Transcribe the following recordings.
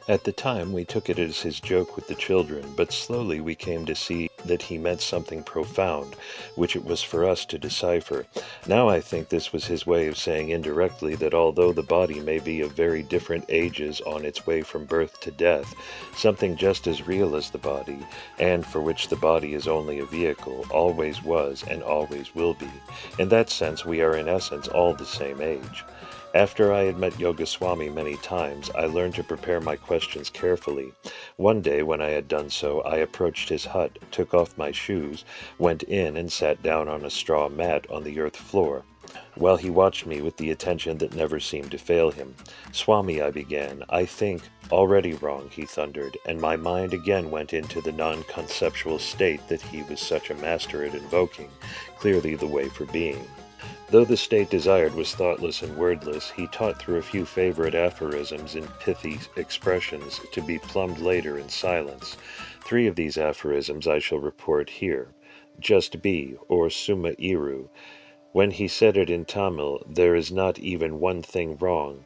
At the time, we took it as his joke with the children, but slowly we came to see that he meant something profound, which it was for us to decipher. Now I think this was his way of saying indirectly that although the body may be of very different ages on its way from birth to death, something just as real as the body, and for which the body is only a vehicle, always was and always will be. In that sense, we are in essence all the same age. After I had met Yoga Swami many times, I learned to prepare my questions carefully. One day, when I had done so, I approached his hut, took off my shoes, went in and sat down on a straw mat on the earth floor, while he watched me with the attention that never seemed to fail him. "Swami," I began, "I think already wrong," he thundered, and my mind again went into the non-conceptual state that he was such a master at invoking, clearly the way for being. Though the state desired was thoughtless and wordless, he taught through a few favorite aphorisms in pithy expressions to be plumbed later in silence. 3 of these aphorisms I shall report here. Just be, or summa iru. When he said it in Tamil, there is not even one thing wrong.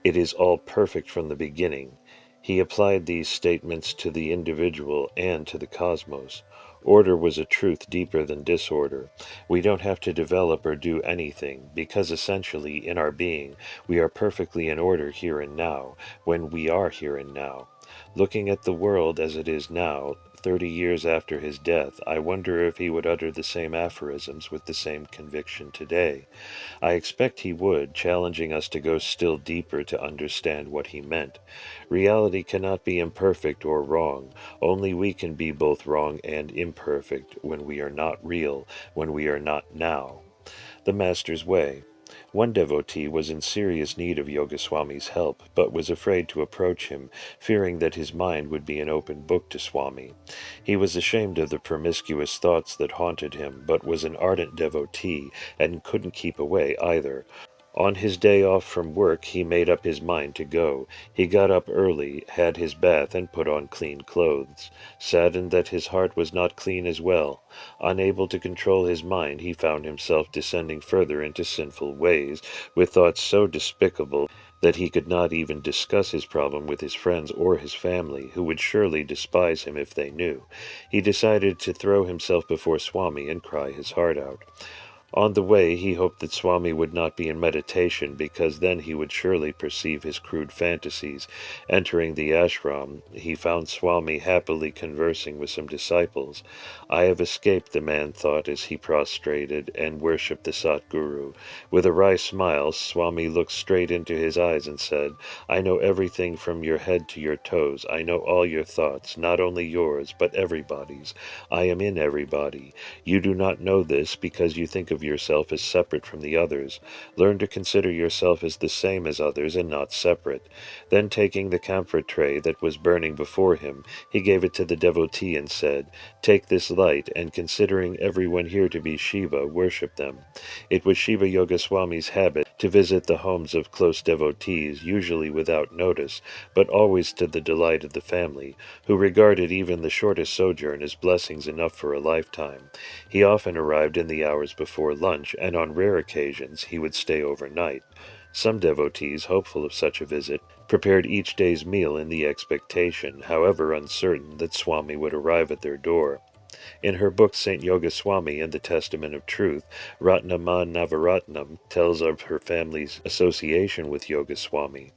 It is all perfect from the beginning. He applied these statements to the individual and to the cosmos. Order was a truth deeper than disorder. We don't have to develop or do anything, because essentially, in our being, we are perfectly in order here and now, when we are here and now. Looking at the world as it is now, 30 years after his death, I wonder if he would utter the same aphorisms with the same conviction today. I expect he would, challenging us to go still deeper to understand what he meant. Reality cannot be imperfect or wrong. Only we can be both wrong and imperfect when we are not real, when we are not now. The Master's Way. One devotee was in serious need of Yoga Swami's help, but was afraid to approach him, fearing that his mind would be an open book to Swami. He was ashamed of the promiscuous thoughts that haunted him, but was an ardent devotee, and couldn't keep away either. On his day off from work, he made up his mind to go. He got up early, had his bath, and put on clean clothes, saddened that his heart was not clean as well. Unable to control his mind, he found himself descending further into sinful ways, with thoughts so despicable that he could not even discuss his problem with his friends or his family, who would surely despise him if they knew. He decided to throw himself before Swami and cry his heart out. On the way, he hoped that Swami would not be in meditation, because then he would surely perceive his crude fantasies. Entering the ashram, he found Swami happily conversing with some disciples. "I have escaped," the man thought as he prostrated and worshipped the Satguru. With a wry smile, Swami looked straight into his eyes and said, "I know everything from your head to your toes. I know all your thoughts, not only yours, but everybody's. I am in everybody. You do not know this because you think of yourself as separate from the others. Learn to consider yourself as the same as others and not separate." Then, taking the camphor tray that was burning before him, he gave it to the devotee and said, "Take this light, and considering everyone here to be Shiva, worship them." It was Shiva Yoga Swami's habit to visit the homes of close devotees, usually without notice, but always to the delight of the family, who regarded even the shortest sojourn as blessings enough for a lifetime. He often arrived in the hours before lunch, and on rare occasions he would stay overnight. Some devotees, hopeful of such a visit, prepared each day's meal in the expectation, however uncertain, that Swami would arrive at their door. In her book St. Yoga Swami and the Testament of Truth, Ratnama Navaratnam tells of her family's association with Yoga Swami.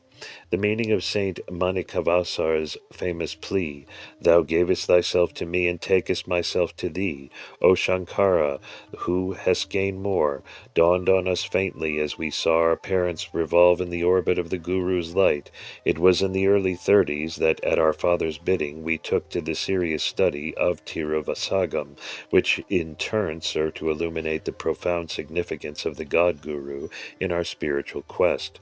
The meaning of Saint Manikavasar's famous plea, "Thou gavest thyself to me and takest myself to thee, O Shankara, who hast gained more," dawned on us faintly as we saw our parents revolve in the orbit of the Guru's light. It was in the early 30s that, at our father's bidding, we took to the serious study of Tiruvasagam, which in turn served to illuminate the profound significance of the God Guru in our spiritual quest.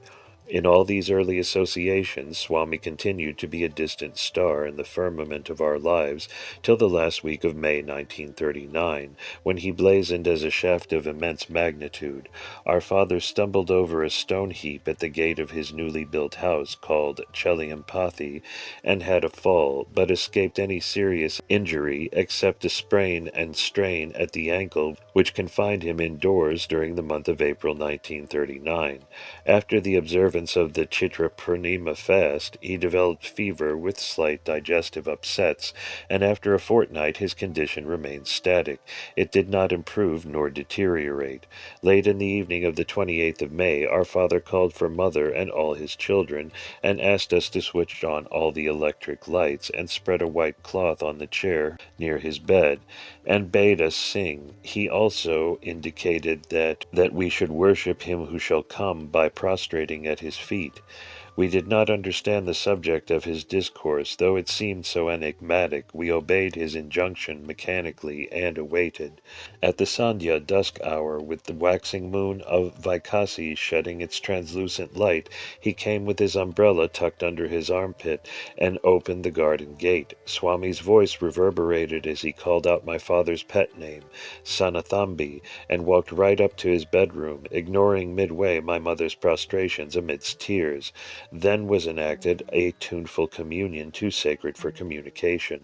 In all these early associations, Swami continued to be a distant star in the firmament of our lives till the last week of May 1939, when he blazoned as a shaft of immense magnitude. Our father stumbled over a stone heap at the gate of his newly built house, called Cheliampathy, and had a fall, but escaped any serious injury except a sprain and strain at the ankle, which confined him indoors during the month of April 1939. After the observance observance of the Chitra Purnima fast, he developed fever with slight digestive upsets, and after a fortnight his condition remained static. It did not improve nor deteriorate. Late in the evening of the 28th of May, our father called for mother and all his children, and asked us to switch on all the electric lights and spread a white cloth on the chair near his bed, and bade us sing. He also indicated that we should worship him who shall come by prostrating at his feet. We did not understand the subject of his discourse, though it seemed so enigmatic. We obeyed his injunction mechanically and awaited. At the Sandhya dusk hour, with the waxing moon of Vaikasi shedding its translucent light, he came with his umbrella tucked under his armpit and opened the garden gate. Swami's voice reverberated as he called out my father's pet name, Sanathambi, and walked right up to his bedroom, ignoring midway my mother's prostrations amidst tears. Then was enacted a tuneful communion too sacred for communication.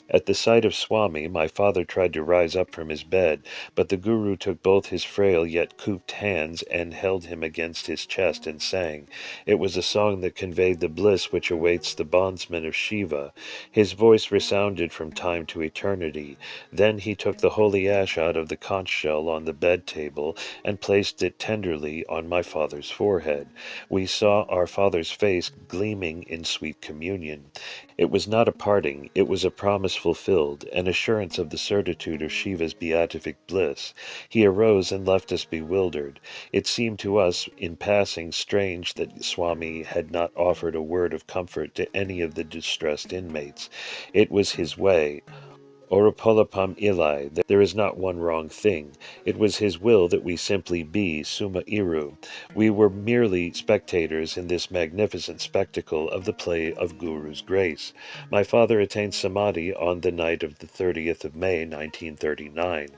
At the sight of Swami, my father tried to rise up from his bed, but the Guru took both his frail yet cooped hands and held him against his chest and sang. It was a song that conveyed the bliss which awaits the bondsman of Shiva. His voice resounded from time to eternity. Then he took the holy ash out of the conch shell on the bed table and placed it tenderly on my father's forehead. We saw our father's face gleaming in sweet communion. It was not a parting, it was a promise fulfilled, an assurance of the certitude of Shiva's beatific bliss. He arose and left us bewildered. It seemed to us, in passing, strange that Swami had not offered a word of comfort to any of the distressed inmates. It was his way. Orapolapam Ilai, there is not one wrong thing. It was his will that we simply be Summa Iru. We were merely spectators in this magnificent spectacle of the play of Guru's grace. My father attained Samadhi on the night of the 30th of May, 1939.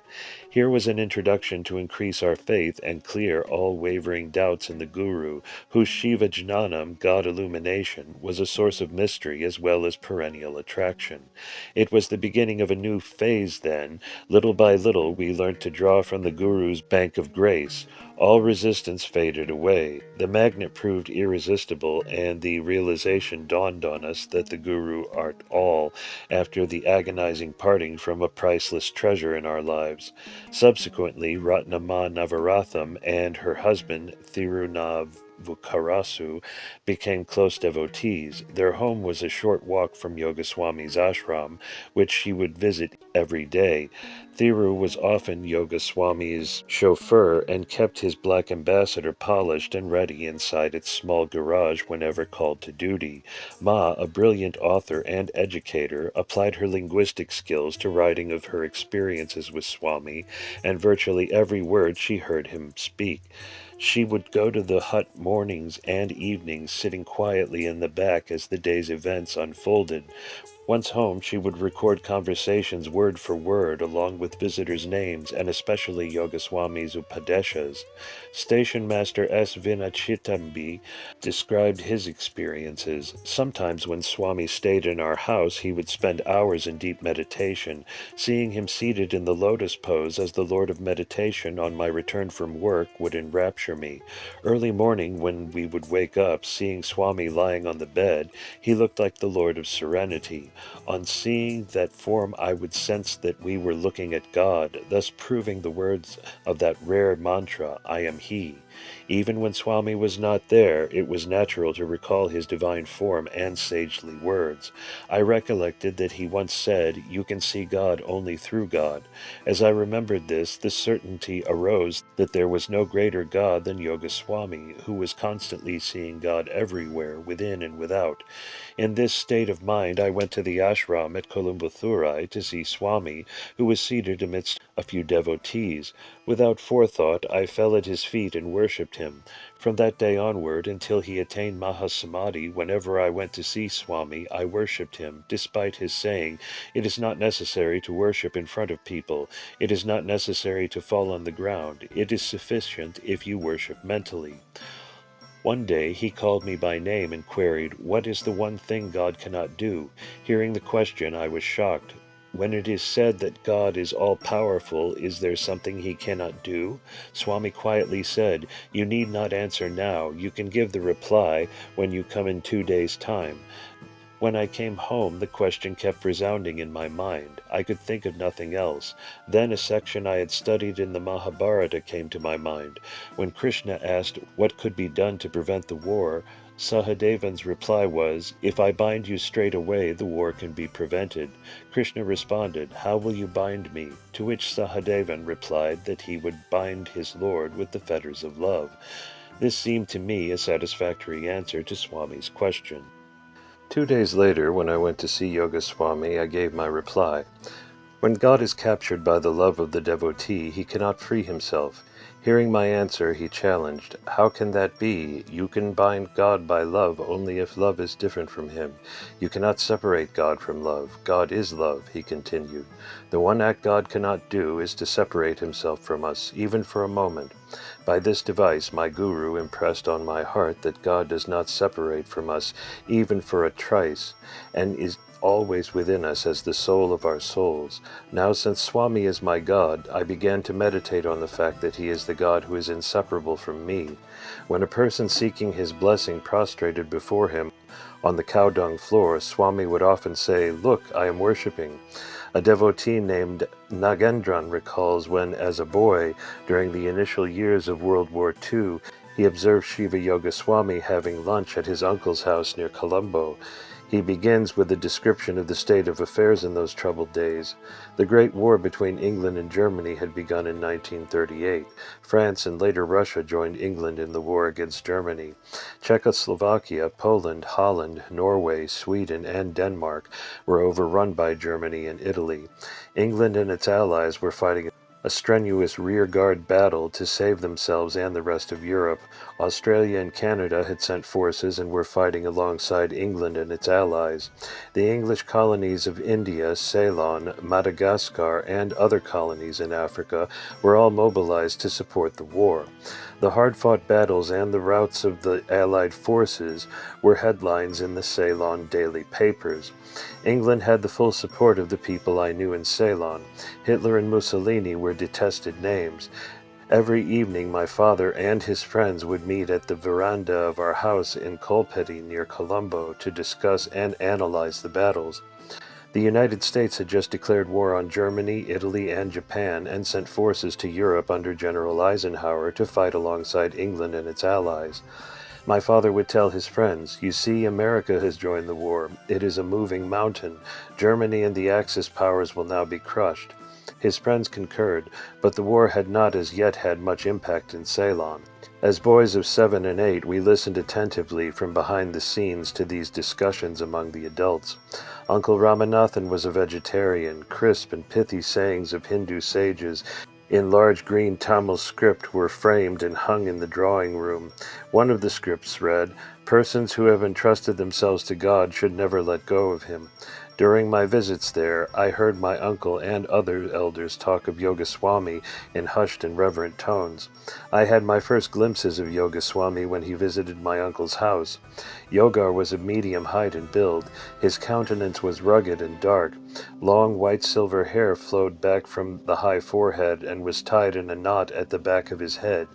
Here was an introduction to increase our faith and clear all wavering doubts in the Guru, whose Shiva Jnanam, God illumination, was a source of mystery as well as perennial attraction. It was the beginning of a new phase then. Little by little we learnt to draw from the Guru's bank of grace. All resistance faded away. The magnet proved irresistible, and the realization dawned on us that the Guru art all, after the agonizing parting from a priceless treasure in our lives. Subsequently, Ratnama Navaratham and her husband, Thirunavukarasu, became close devotees. Their home was a short walk from Yogaswami's ashram, which she would visit every day. Thiru was often Yogaswami's chauffeur and kept his black ambassador polished and ready inside its small garage whenever called to duty. Ma, a brilliant author and educator, applied her linguistic skills to writing of her experiences with Swami and virtually every word she heard him speak. She would go to the hut mornings and evenings, sitting quietly in the back as the day's events unfolded. Once home, she would record conversations word for word, along with visitors' names, and especially Yogaswami's Upadeshas. Station Master S. Vinachitambi described his experiences. Sometimes when Swami stayed in our house, he would spend hours in deep meditation. Seeing him seated in the lotus pose as the Lord of Meditation on my return from work would enrapture me. Early morning, when we would wake up, seeing Swami lying on the bed, he looked like the Lord of Serenity. On seeing that form, I would sense that we were looking at God, thus proving the words of that rare mantra, I am He. Even when Swami was not there, it was natural to recall his divine form and sagely words. I recollected that he once said, "You can see God only through God." As I remembered this, the certainty arose that there was no greater God than Yogaswami, who was constantly seeing God everywhere, within and without. In this state of mind, I went to the ashram at Kolumbathurai to see Swami, who was seated amidst a few devotees. Without forethought, I fell at his feet and worshipped him. From that day onward, until he attained Mahasamadhi, whenever I went to see Swami, I worshipped him, despite his saying, "It is not necessary to worship in front of people. It is not necessary to fall on the ground. It is sufficient if you worship mentally." One day he called me by name and queried, "What is the one thing God cannot do?" Hearing the question, I was shocked. When it is said that God is all-powerful, is there something he cannot do? Swami quietly said, "You need not answer now. You can give the reply when you come in 2 days' time." When I came home, the question kept resounding in my mind. I could think of nothing else. Then a section I had studied in the Mahabharata came to my mind. When Krishna asked what could be done to prevent the war, Sahadevan's reply was, "If I bind you straight away, the war can be prevented." Krishna responded, "How will you bind me?" To which Sahadevan replied that he would bind his Lord with the fetters of love. This seemed to me a satisfactory answer to Swami's question. 2 days later, when I went to see Yoga Swami, I gave my reply. When God is captured by the love of the devotee, he cannot free himself. Hearing my answer, he challenged, "How can that be? You can bind God by love only if love is different from him. You cannot separate God from love. God is love," he continued. "The one act God cannot do is to separate himself from us, even for a moment. By this device, my guru impressed on my heart that God does not separate from us even for a trice, and is always within us as the soul of our souls. Now, since Swami is my God, I began to meditate on the fact that he is the God who is inseparable from me. When a person seeking his blessing prostrated before him on the cow dung floor, Swami would often say, 'Look, I am worshipping.' A devotee named Nagendran recalls when, as a boy, during the initial years of World War II, he observed Shiva Yoga Swami having lunch at his uncle's house near Colombo. He begins with a description of the state of affairs in those troubled days. The Great War between England and Germany had begun in 1938. France and later Russia joined England in the war against Germany. Czechoslovakia, Poland, Holland, Norway, Sweden, and Denmark were overrun by Germany and Italy. England and its allies were fighting a strenuous rearguard battle to save themselves and the rest of Europe. Australia and Canada had sent forces and were fighting alongside England and its allies. The English colonies of India, Ceylon, Madagascar, and other colonies in Africa were all mobilized to support the war. The hard-fought battles and the routs of the Allied forces were headlines in the Ceylon daily papers. England had the full support of the people I knew in Ceylon. Hitler and Mussolini were detested names. Every evening my father and his friends would meet at the veranda of our house in Colpetti near Colombo to discuss and analyze the battles. The United States had just declared war on Germany, Italy, and Japan and sent forces to Europe under General Eisenhower to fight alongside England and its allies. My father would tell his friends, "You see, America has joined the war. It is a moving mountain. Germany and the Axis powers will now be crushed." His friends concurred, but the war had not as yet had much impact in Ceylon. As boys of 7 and 8, we listened attentively from behind the scenes to these discussions among the adults. Uncle Ramanathan was a vegetarian. Crisp and pithy sayings of Hindu sages in large green Tamil script were framed and hung in the drawing room. One of the scripts read, "Persons who have entrusted themselves to God should never let go of him." During my visits there, I heard my uncle and other elders talk of Yoga Swami in hushed and reverent tones. I had my first glimpses of Yoga Swami when he visited my uncle's house. Yogar was of medium height and build. His countenance was rugged and dark. Long white silver hair flowed back from the high forehead and was tied in a knot at the back of his head.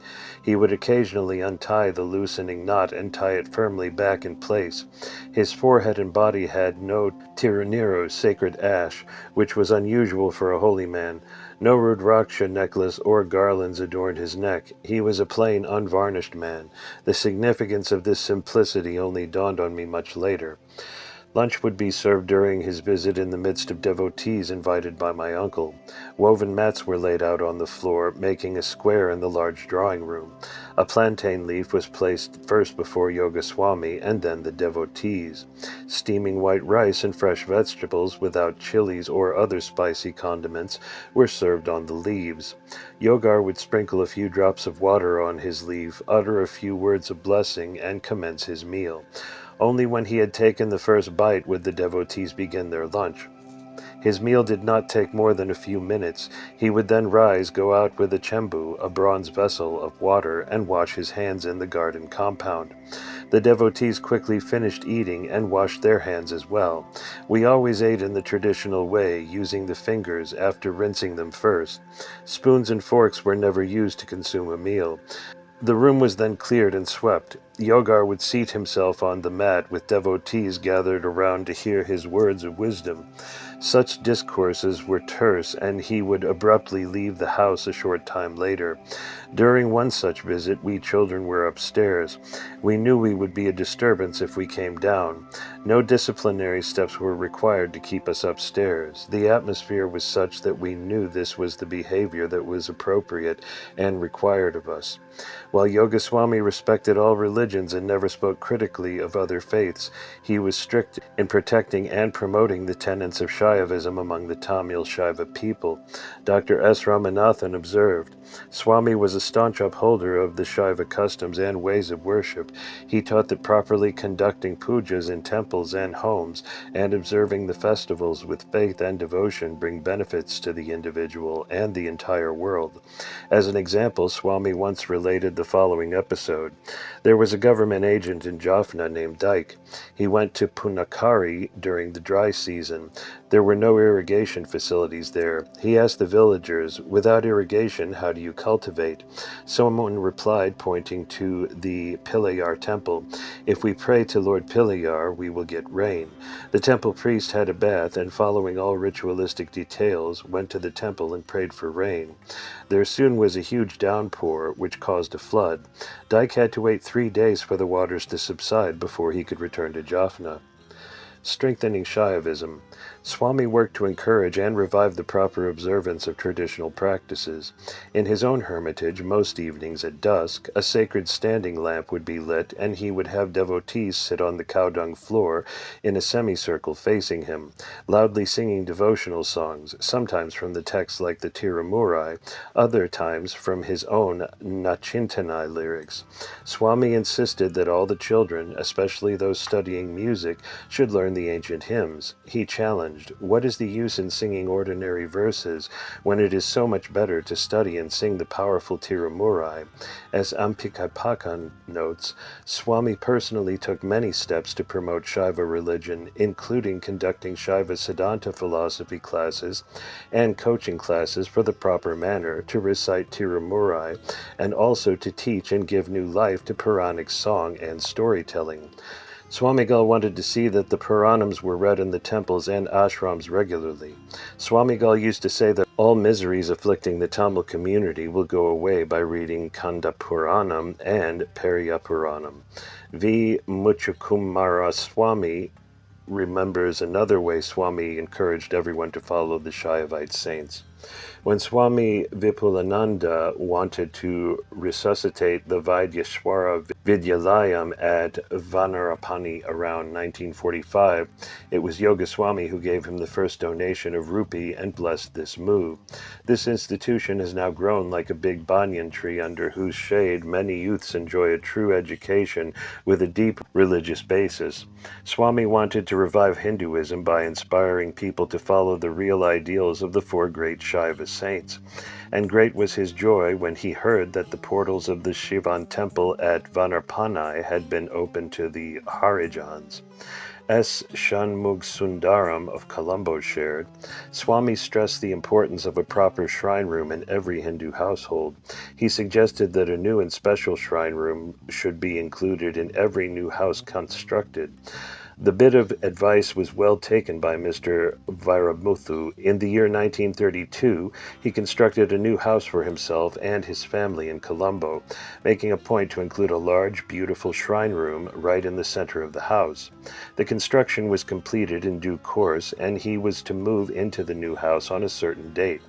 He would occasionally untie the loosening knot and tie it firmly back in place. His forehead and body had no Tiruniro, sacred ash, which was unusual for a holy man. No Rudraksha necklace or garlands adorned his neck. He was a plain, unvarnished man. The significance of this simplicity only dawned on me much later. Lunch would be served during his visit in the midst of devotees invited by my uncle. Woven mats were laid out on the floor, making a square in the large drawing room. A plantain leaf was placed first before Yoga Swami and then the devotees. Steaming white rice and fresh vegetables without chilies or other spicy condiments were served on the leaves. Yogar would sprinkle a few drops of water on his leaf, utter a few words of blessing, and commence his meal. Only when he had taken the first bite would the devotees begin their lunch. His meal did not take more than a few minutes. He would then rise, go out with a chembu, a bronze vessel of water, and wash his hands in the garden compound. The devotees quickly finished eating and washed their hands as well. We always ate in the traditional way, using the fingers after rinsing them first. Spoons and forks were never used to consume a meal. The room was then cleared and swept. Yogar would seat himself on the mat with devotees gathered around to hear his words of wisdom. Such discourses were terse, and he would abruptly leave the house a short time later. During one such visit, we children were upstairs. We knew we would be a disturbance if we came down. No disciplinary steps were required to keep us upstairs. The atmosphere was such that we knew this was the behavior that was appropriate and required of us. While Yogaswami respected all religions and never spoke critically of other faiths, he was strict in protecting and promoting the tenets of Shaivism among the Tamil Shaiva people. Dr. S. Ramanathan observed, Swami was a staunch upholder of the Shaiva customs and ways of worship. He taught that properly conducting pujas in temples and homes and observing the festivals with faith and devotion bring benefits to the individual and the entire world. As an example, Swami once related the following episode. There was a government agent in Jaffna named Dyke. He went to Punakari during the dry season. There were no irrigation facilities there. He asked the villagers, without irrigation, how do you cultivate? Someone replied, pointing to the Pilayar temple, if we pray to Lord Pilayar, we will get rain. The temple priest had a bath and, following all ritualistic details, went to the temple and prayed for rain. There soon was a huge downpour, which caused a flood. Dyke had to wait 3 days for the waters to subside before he could return to Jaffna. Strengthening Shaivism. Swami worked to encourage and revive the proper observance of traditional practices. In his own hermitage, most evenings at dusk, a sacred standing lamp would be lit, and he would have devotees sit on the cow dung floor in a semicircle facing him, loudly singing devotional songs, sometimes from the text like the Tirumurai, other times from his own Nachintanai lyrics. Swami insisted that all the children, especially those studying music, should learn the ancient hymns. He challenged, what is the use in singing ordinary verses when it is so much better to study and sing the powerful Tirumurai? As Ampikapakan notes, Swami personally took many steps to promote Shaiva religion, including conducting Shaiva Siddhanta philosophy classes and coaching classes for the proper manner to recite Tirumurai, and also to teach and give new life to Puranic song and storytelling. Swamigal wanted to see that the Puranams were read in the temples and ashrams regularly. Swamigal used to say that all miseries afflicting the Tamil community will go away by reading Kanda Puranam and Periya Puranam. V. Muchukumara Swami remembers another way Swami encouraged everyone to follow the Shaivite saints. When Swami Vipulananda wanted to resuscitate the Vaidyashwara Vidyalayam at Vanarapani around 1945, it was Yogaswami who gave him the first donation of rupee and blessed this move. This institution has now grown like a big banyan tree under whose shade many youths enjoy a true education with a deep religious basis. Swami wanted to revive Hinduism by inspiring people to follow the real ideals of the four great Shaiva saints, and great was his joy when he heard that the portals of the Shivan temple at Vanarpanai had been opened to the Harijans. S. Shanmugh Sundaram of Colombo shared, Swami stressed the importance of a proper shrine room in every Hindu household. He suggested that a new and special shrine room should be included in every new house constructed. The bit of advice was well taken by Mr. Vairamuthu. In the year 1932, he constructed a new house for himself and his family in Colombo, making a point to include a large, beautiful shrine room right in the center of the house. The construction was completed in due course, and he was to move into the new house on a certain date.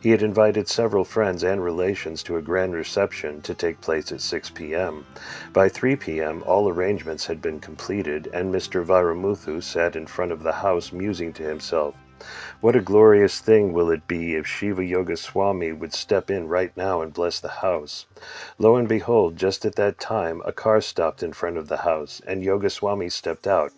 He had invited several friends and relations to a grand reception to take place at 6 p.m. By 3 p.m., all arrangements had been completed, and Mr. Vairamuthu sat in front of the house musing to himself. What a glorious thing will it be if Shiva Yoga Swami would step in right now and bless the house. Lo and behold, just at that time, a car stopped in front of the house, and Yoga Swami stepped out.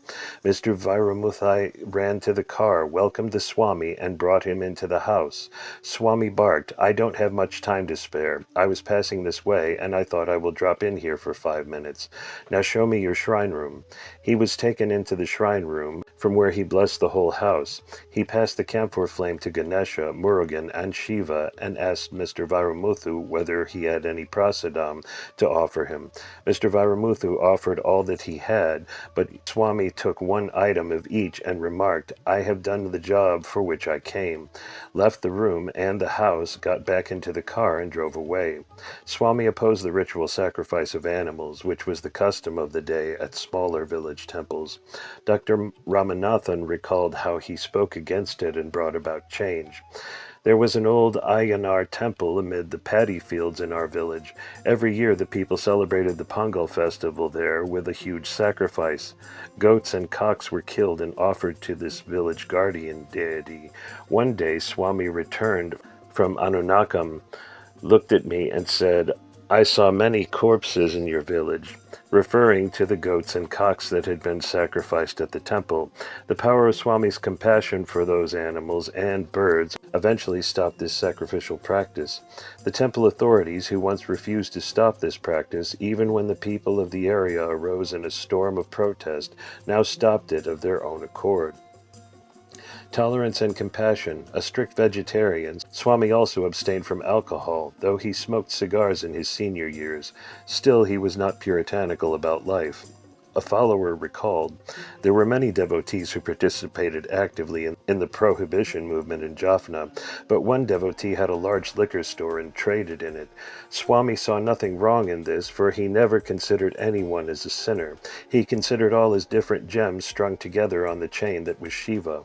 Mr. Viramuthai ran to the car, welcomed the Swami, and brought him into the house. Swami barked, "I don't have much time to spare. I was passing this way, and I thought I will drop in here for 5 minutes. Now show me your shrine room." He was taken into the shrine room, from where he blessed the whole house. He passed the camphor flame to Ganesha, Murugan, and Shiva, and asked Mr. Varamuthu whether he had any prasadam to offer him. Mr. Varamuthu offered all that he had, but Swami took one item of each and remarked, "I have done the job for which I came," left the room and the house, got back into the car, and drove away. Swami opposed the ritual sacrifice of animals, which was the custom of the day at smaller village temples. Dr. Ramanathan recalled how he spoke against it and brought about change. "There was an old Ayanar temple amid the paddy fields in our village. Every year the people celebrated the Pongal festival there with a huge sacrifice. Goats and cocks were killed and offered to this village guardian deity. One day Swami returned from Anunnakam, looked at me and said, 'I saw many corpses in your village,' referring to the goats and cocks that had been sacrificed at the temple. The power of Swami's compassion for those animals and birds eventually stopped this sacrificial practice. The temple authorities, who once refused to stop this practice, even when the people of the area arose in a storm of protest, now stopped it of their own accord." Tolerance and compassion. A strict vegetarian, Swami also abstained from alcohol, though he smoked cigars in his senior years. Still, he was not puritanical about life. A follower recalled, "There were many devotees who participated actively in the prohibition movement in Jaffna, but one devotee had a large liquor store and traded in it. Swami saw nothing wrong in this, for he never considered anyone as a sinner. He considered all as different gems strung together on the chain that was Shiva."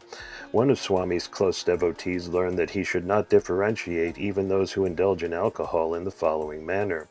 One of Swami's close devotees learned that he should not differentiate even those who indulge in alcohol in the following manner.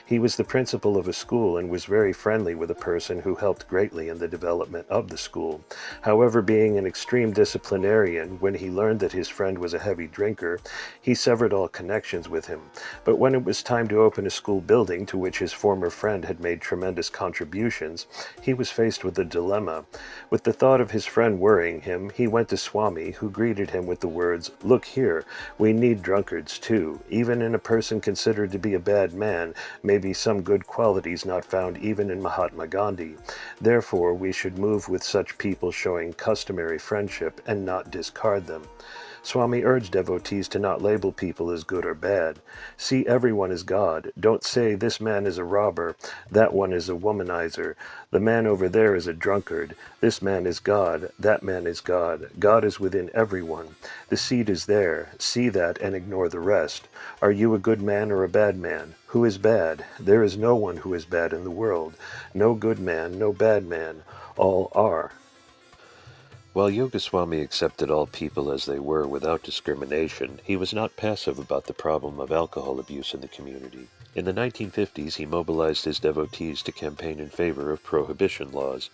He was the principal of a school and was very friendly with a person who helped greatly in the development of the school. However, being an extreme disciplinarian, when he learned that his friend was a heavy drinker, he severed all connections with him. But when it was time to open a school building to which his former friend had made tremendous contributions, he was faced with a dilemma. With the thought of his friend worrying him, he went to Swami, who greeted him with the words, "Look here, we need drunkards too. Even in a person considered to be a bad man, may be some good qualities not found even in Mahatma Gandhi. Therefore, we should move with such people showing customary friendship and not discard them." Swami urged devotees to not label people as good or bad. See everyone as God. Don't say, "This man is a robber, that one is a womanizer, the man over there is a drunkard, this man is God, that man is God. God is within everyone. The seed is there. See that and ignore the rest. Are you a good man or a bad man? Who is bad? There is no one who is bad in the world. No good man, no bad man. All are." While Yogaswami accepted all people as they were without discrimination, he was not passive about the problem of alcohol abuse in the community. In the 1950s, he mobilized his devotees to campaign in favor of prohibition laws.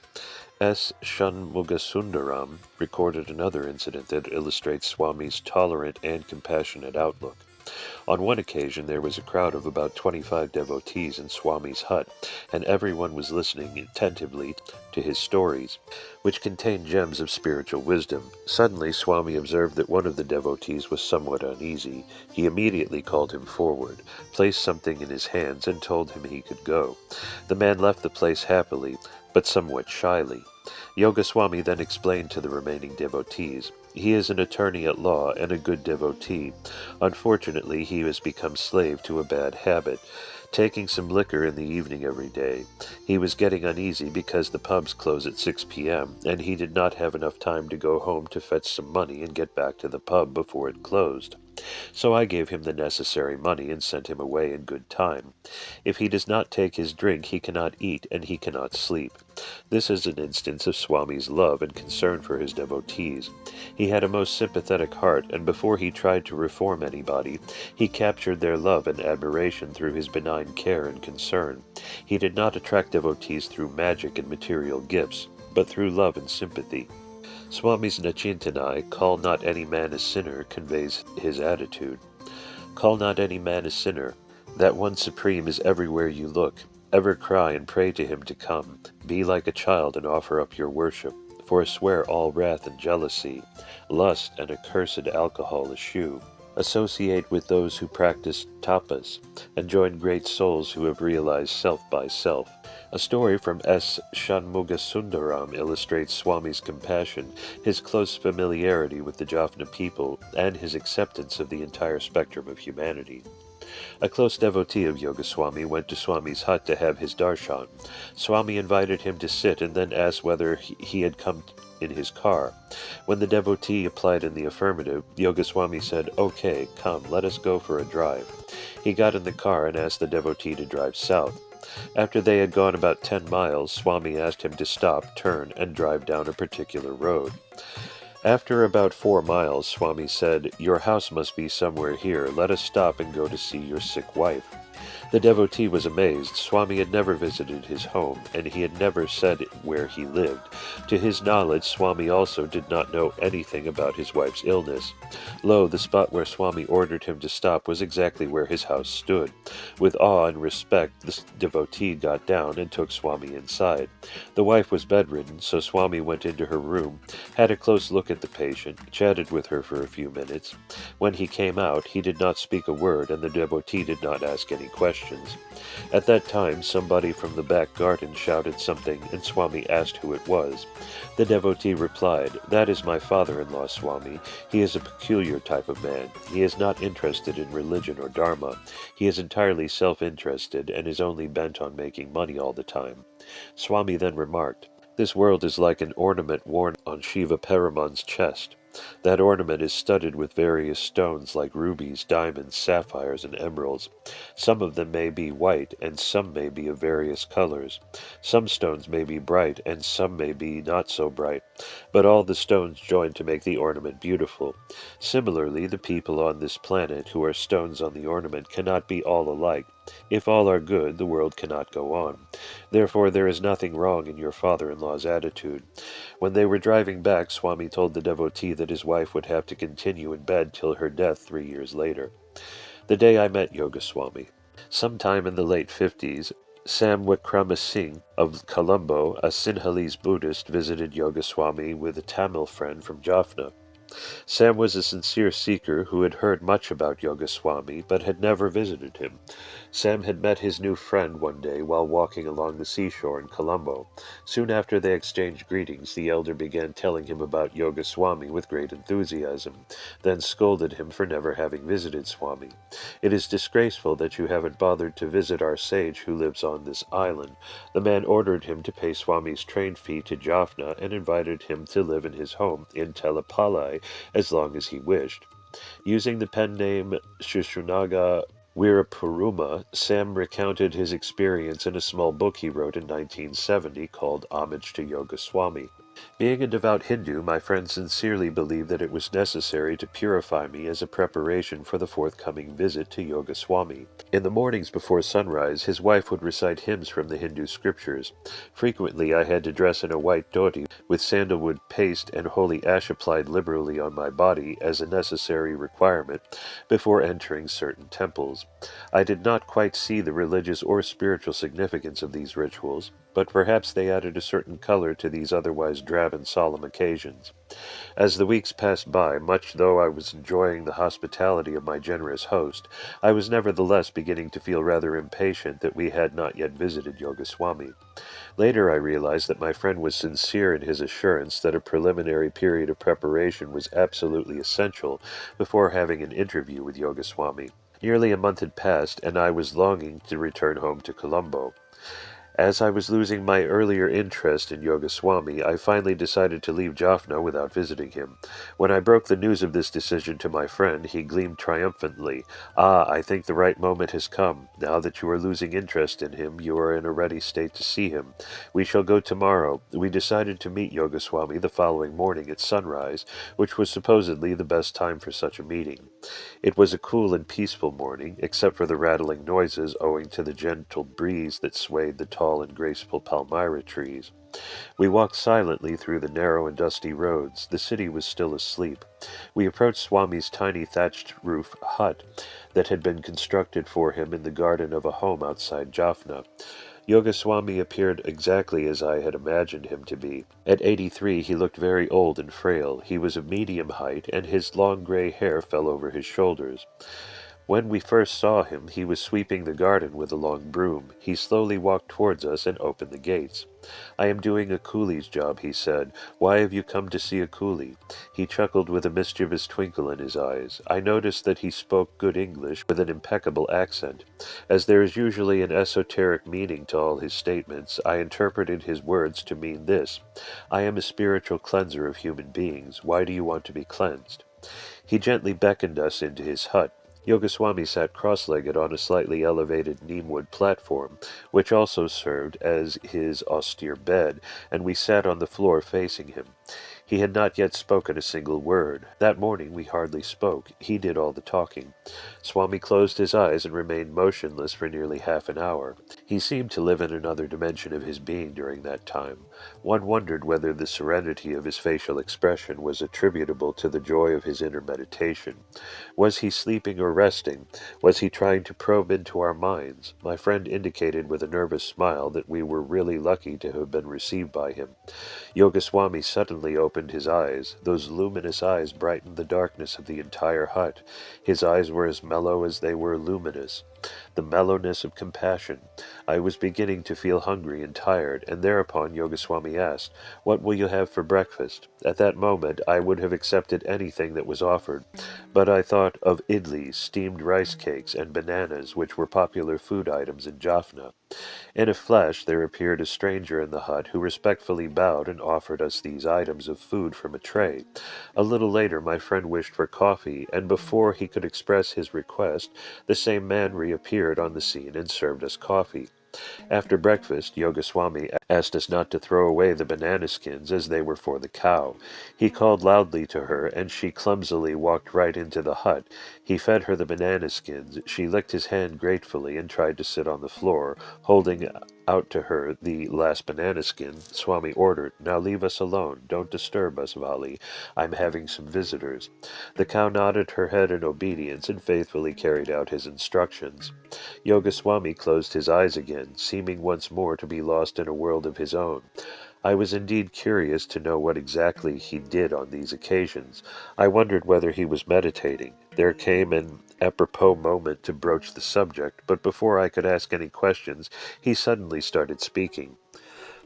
S. Shanmugasundaram recorded another incident that illustrates Swami's tolerant and compassionate outlook. On one occasion, there was a crowd of about 25 devotees in Swami's hut, and everyone was listening attentively to his stories, which contained gems of spiritual wisdom. Suddenly, Swami observed that one of the devotees was somewhat uneasy. He immediately called him forward, placed something in his hands, and told him he could go. The man left the place happily, but somewhat shyly. Yogaswami then explained to the remaining devotees, "He is an attorney at law and a good devotee. Unfortunately, he has become slave to a bad habit, taking some liquor in the evening every day. He was getting uneasy because the pubs close at 6 p.m., and he did not have enough time to go home to fetch some money and get back to the pub before it closed. So I gave him the necessary money and sent him away in good time. If he does not take his drink, he cannot eat and he cannot sleep." This is an instance of Swami's love and concern for his devotees. He had a most sympathetic heart, and before he tried to reform anybody, he captured their love and admiration through his benign care and concern. He did not attract devotees through magic and material gifts, but through love and sympathy. Swami's Nachintanai, call not any man a sinner, conveys his attitude. Call not any man a sinner. That one supreme is everywhere you look. Ever cry and pray to him to come. Be like a child and offer up your worship. Forswear all wrath and jealousy. Lust and accursed alcohol eschew. Associate with those who practice tapas, and join great souls who have realized self by self. A story from S. Shanmugasundaram illustrates Swami's compassion, his close familiarity with the Jaffna people, and his acceptance of the entire spectrum of humanity. A close devotee of Yogaswami went to Swami's hut to have his darshan. Swami invited him to sit and then asked whether he had come in his car. When the devotee applied in the affirmative, Yogaswami said, "Okay, come, let us go for a drive." He got in the car and asked the devotee to drive south. After they had gone about 10 miles, Swami asked him to stop, turn, and drive down a particular road. After about 4 miles, Swami said, "Your house must be somewhere here. Let us stop and go to see your sick wife." The devotee was amazed. Swami had never visited his home, and he had never said where he lived. To his knowledge, Swami also did not know anything about his wife's illness. Lo, the spot where Swami ordered him to stop was exactly where his house stood. With awe and respect, the devotee got down and took Swami inside. The wife was bedridden, so Swami went into her room, had a close look at the patient, chatted with her for a few minutes. When he came out, he did not speak a word, and the devotee did not ask any questions. At that time, somebody from the back garden shouted something, and Swami asked who it was. The devotee replied, "That is my father-in-law, Swami. He is a peculiar type of man. He is not interested in religion or dharma. He is entirely self-interested and is only bent on making money all the time." Swami then remarked, "This world is like an ornament worn on Shiva Paraman's chest. That ornament is studded with various stones like rubies, diamonds, sapphires, and emeralds. Some of them may be white, and some may be of various colors. Some stones may be bright, and some may be not so bright, but all the stones join to make the ornament beautiful. Similarly, the people on this planet who are stones on the ornament cannot be all alike. If all are good, the world cannot go on. Therefore, there is nothing wrong in your father-in-law's attitude." When they were driving back, Swami told the devotee that his wife would have to continue in bed till her death 3 years later. The day I met Yogaswami. Sometime in the late 50s, Sam Wickramasinghe of Colombo, a Sinhalese Buddhist, visited Yogaswami with a Tamil friend from Jaffna. Sam was a sincere seeker who had heard much about Yogaswami, but had never visited him. Sam had met his new friend one day while walking along the seashore in Colombo. Soon after they exchanged greetings, the elder began telling him about Yogaswami with great enthusiasm, then scolded him for never having visited Swami. "It is disgraceful that you haven't bothered to visit our sage who lives on this island." The man ordered him to pay Swami's train fee to Jaffna and invited him to live in his home in Telepalai as long as he wished. Using the pen name Shushunaga Wirapuruma, Sam recounted his experience in a small book he wrote in 1970 called Homage to Yogaswami. "Being a devout Hindu, my friend sincerely believed that it was necessary to purify me as a preparation for the forthcoming visit to Yogaswami. In the mornings before sunrise, his wife would recite hymns from the Hindu scriptures. Frequently I had to dress in a white dhoti with sandalwood paste and holy ash applied liberally on my body as a necessary requirement before entering certain temples. I did not quite see the religious or spiritual significance of these rituals, but perhaps they added a certain color to these otherwise drab and solemn occasions. As the weeks passed by, much though I was enjoying the hospitality of my generous host, I was nevertheless beginning to feel rather impatient that we had not yet visited Yogaswami. Later I realized that my friend was sincere in his assurance that a preliminary period of preparation was absolutely essential before having an interview with Yogaswami. Nearly a month had passed, and I was longing to return home to Colombo. As I was losing my earlier interest in Yogaswami, I finally decided to leave Jaffna without visiting him. When I broke the news of this decision to my friend, he gleamed triumphantly. "Ah, I think the right moment has come. Now that you are losing interest in him, you are in a ready state to see him. We shall go tomorrow." We decided to meet Yogaswami the following morning at sunrise, which was supposedly the best time for such a meeting. It was a cool and peaceful morning, except for the rattling noises owing to the gentle breeze that swayed the tall tall and graceful palmyra trees. We walked silently through the narrow and dusty roads. The city was still asleep. We approached Swami's tiny thatched roof hut that had been constructed for him in the garden of a home outside Jaffna. Yoga Swami appeared exactly as I had imagined him to be. At 83, he looked very old and frail. He was of medium height, and his long gray hair fell over his shoulders. When we first saw him, he was sweeping the garden with a long broom. He slowly walked towards us and opened the gates. "I am doing a coolie's job," he said. "Why have you come to see a coolie?" He chuckled with a mischievous twinkle in his eyes. I noticed that he spoke good English with an impeccable accent. As there is usually an esoteric meaning to all his statements, I interpreted his words to mean this: "I am a spiritual cleanser of human beings. Why do you want to be cleansed?" He gently beckoned us into his hut. Yogaswami sat cross-legged on a slightly elevated neem-wood platform, which also served as his austere bed, and we sat on the floor facing him. He had not yet spoken a single word. That morning we hardly spoke. He did all the talking. Swami closed his eyes and remained motionless for nearly half an hour. He seemed to live in another dimension of his being during that time. One wondered whether the serenity of his facial expression was attributable to the joy of his inner meditation. Was he sleeping or resting? Was he trying to probe into our minds? My friend indicated with a nervous smile that we were really lucky to have been received by him. Yogaswami suddenly opened his eyes. Those luminous eyes brightened the darkness of the entire hut. His eyes were as mellow as they were luminous. The mellowness of compassion. I was beginning to feel hungry and tired, and thereupon Yogaswami asked, "What will you have for breakfast?" At that moment I would have accepted anything that was offered, but I thought of idlis, steamed rice cakes, and bananas, which were popular food items in Jaffna. In a flash there appeared a stranger in the hut who respectfully bowed and offered us these items of food from a tray. A little later my friend wished for coffee, and before he could express his request, the same man reappeared on the scene and served us coffee. After breakfast, Yogaswami asked us not to throw away the banana skins as they were for the cow. He called loudly to her, and she clumsily walked right into the hut. He fed her the banana skins. She licked his hand gratefully and tried to sit on the floor, holding out to her the last banana skin. Swami ordered, "Now leave us alone. Don't disturb us, Vali. I'm having some visitors." The cow nodded her head in obedience and faithfully carried out his instructions. Yogaswami closed his eyes again, seeming once more to be lost in a world of his own. I was indeed curious to know what exactly he did on these occasions. I wondered whether he was meditating. There came an apropos moment to broach the subject, but before I could ask any questions, he suddenly started speaking.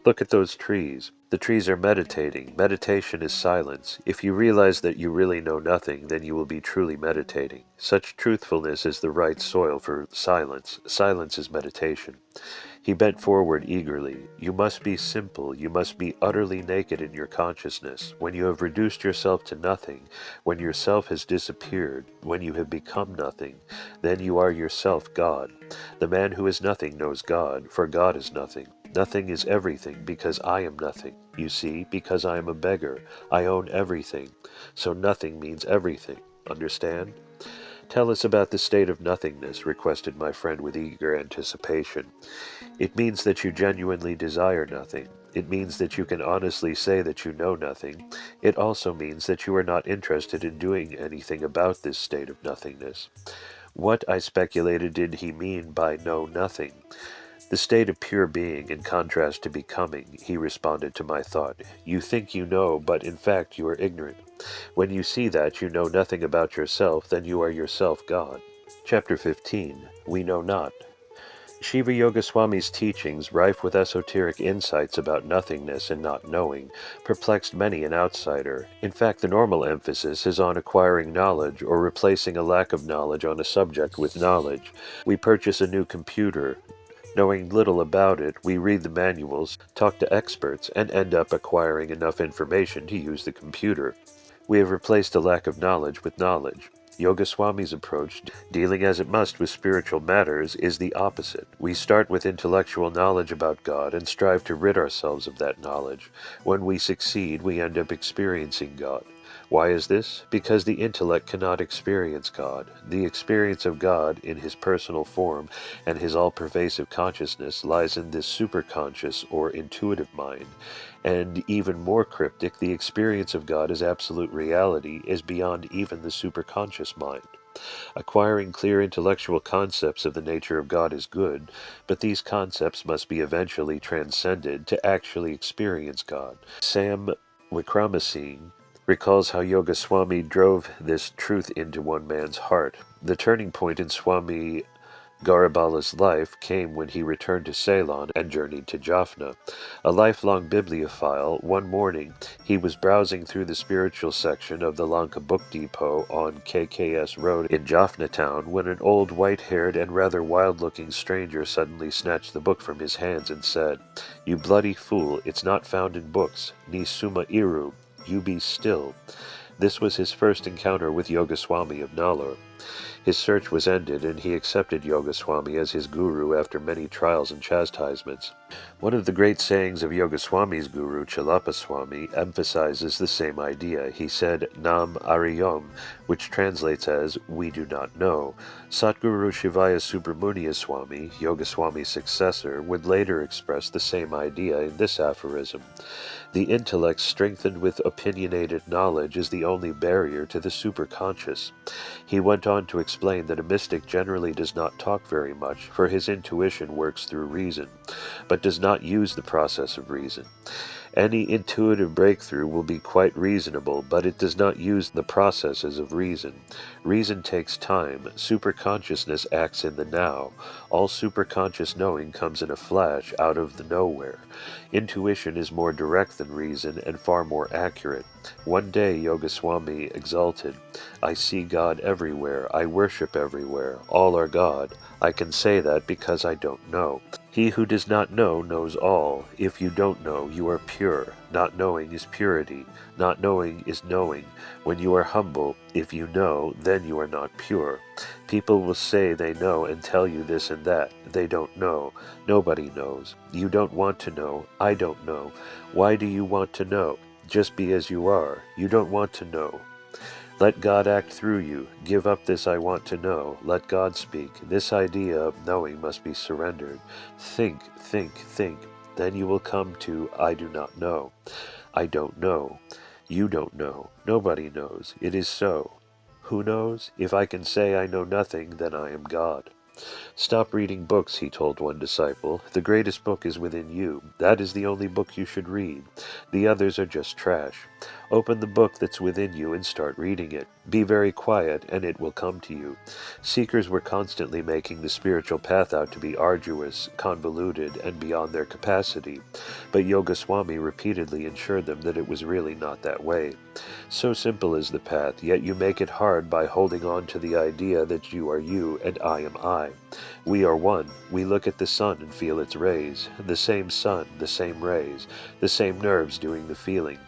"Look at those trees. The trees are meditating. Meditation is silence. If you realize that you really know nothing, then you will be truly meditating. Such truthfulness is the right soil for silence. Silence is meditation." He bent forward eagerly. "You must be simple. You must be utterly naked in your consciousness. When you have reduced yourself to nothing, when yourself has disappeared, when you have become nothing, then you are yourself God. The man who is nothing knows God, for God is nothing. Nothing is everything, because I am nothing. You see, because I am a beggar, I own everything. So nothing means everything. Understand?" "Tell us about the state of nothingness," requested my friend with eager anticipation. "It means that you genuinely desire nothing. It means that you can honestly say that you know nothing. It also means that you are not interested in doing anything about this state of nothingness." What, I speculated, did he mean by know nothing? "The state of pure being, in contrast to becoming," he responded to my thought. "You think you know, but in fact you are ignorant. When you see that you know nothing about yourself, then you are yourself God." Chapter 15. We Know Not. Shiva Yogaswami's teachings, rife with esoteric insights about nothingness and not knowing, perplexed many an outsider. In fact, the normal emphasis is on acquiring knowledge or replacing a lack of knowledge on a subject with knowledge. We purchase a new computer. Knowing little about it, we read the manuals, talk to experts, and end up acquiring enough information to use the computer. We have replaced a lack of knowledge with knowledge. Yogaswami's approach, dealing as it must with spiritual matters, is the opposite. We start with intellectual knowledge about God and strive to rid ourselves of that knowledge. When we succeed, we end up experiencing God. Why is this? Because the intellect cannot experience God. The experience of God in his personal form and his all-pervasive consciousness lies in this superconscious or intuitive mind. And even more cryptic, the experience of God as absolute reality is beyond even the superconscious mind. Acquiring clear intellectual concepts of the nature of God is good, but these concepts must be eventually transcended to actually experience God. Sam Wickramasinghe recalls how Yoga Swami drove this truth into one man's heart. The turning point in Swami Garibala's life came when he returned to Ceylon and journeyed to Jaffna. A lifelong bibliophile, one morning he was browsing through the spiritual section of the Lanka Book Depot on KKS Road in Jaffna town when an old white-haired and rather wild-looking stranger suddenly snatched the book from his hands and said, "You bloody fool, it's not found in books. Ni summa iru. You be still." This was his first encounter with Yoga Swami of Nallur. His search was ended, and he accepted Yoga Swami as his guru after many trials and chastisements. One of the great sayings of Yoga Swami's guru, Chilapa Swami, emphasizes the same idea. He said, "Nam Ariyom," which translates as, "We do not know." Satguru Shivaya Subramaniya Swami, Yoga Swami's successor, would later express the same idea in this aphorism. The intellect strengthened with opinionated knowledge is the only barrier to the superconscious. He went on to explain that a mystic generally does not talk very much, for his intuition works through reason, but does not use the process of reason. Any intuitive breakthrough will be quite reasonable, but it does not use the processes of reason. Reason takes time. Superconsciousness acts in the now. All superconscious knowing comes in a flash out of the nowhere. Intuition is more direct than reason and far more accurate. One day Yoga Swami exulted, "I see God everywhere. I worship everywhere. All are God. I can say that because I don't know. He who does not know knows all. If you don't know, you are pure. Not knowing is purity. Not knowing is knowing. When you are humble, if you know, then you are not pure. People will say they know and tell you this and that. They don't know. Nobody knows. You don't want to know. I don't know. Why do you want to know? Just be as you are. You don't want to know. Let God act through you. Give up this I want to know. Let God speak. This idea of knowing must be surrendered. Think, think, think. Then you will come to I do not know. I don't know. You don't know. Nobody knows. It is so. Who knows? If I can say I know nothing, then I am God. Stop reading books, he told one disciple. The greatest book is within you. That is the only book you should read. The others are just trash. Open the book that's within you and start reading it. Be very quiet, and it will come to you. Seekers were constantly making the spiritual path out to be arduous, convoluted, and beyond their capacity. But Yoga Swami repeatedly assured them that it was really not that way. So simple is the path, yet you make it hard by holding on to the idea that you are you and I am I. We are one. We look at the sun and feel its rays. The same sun, the same rays, the same nerves doing the feeling.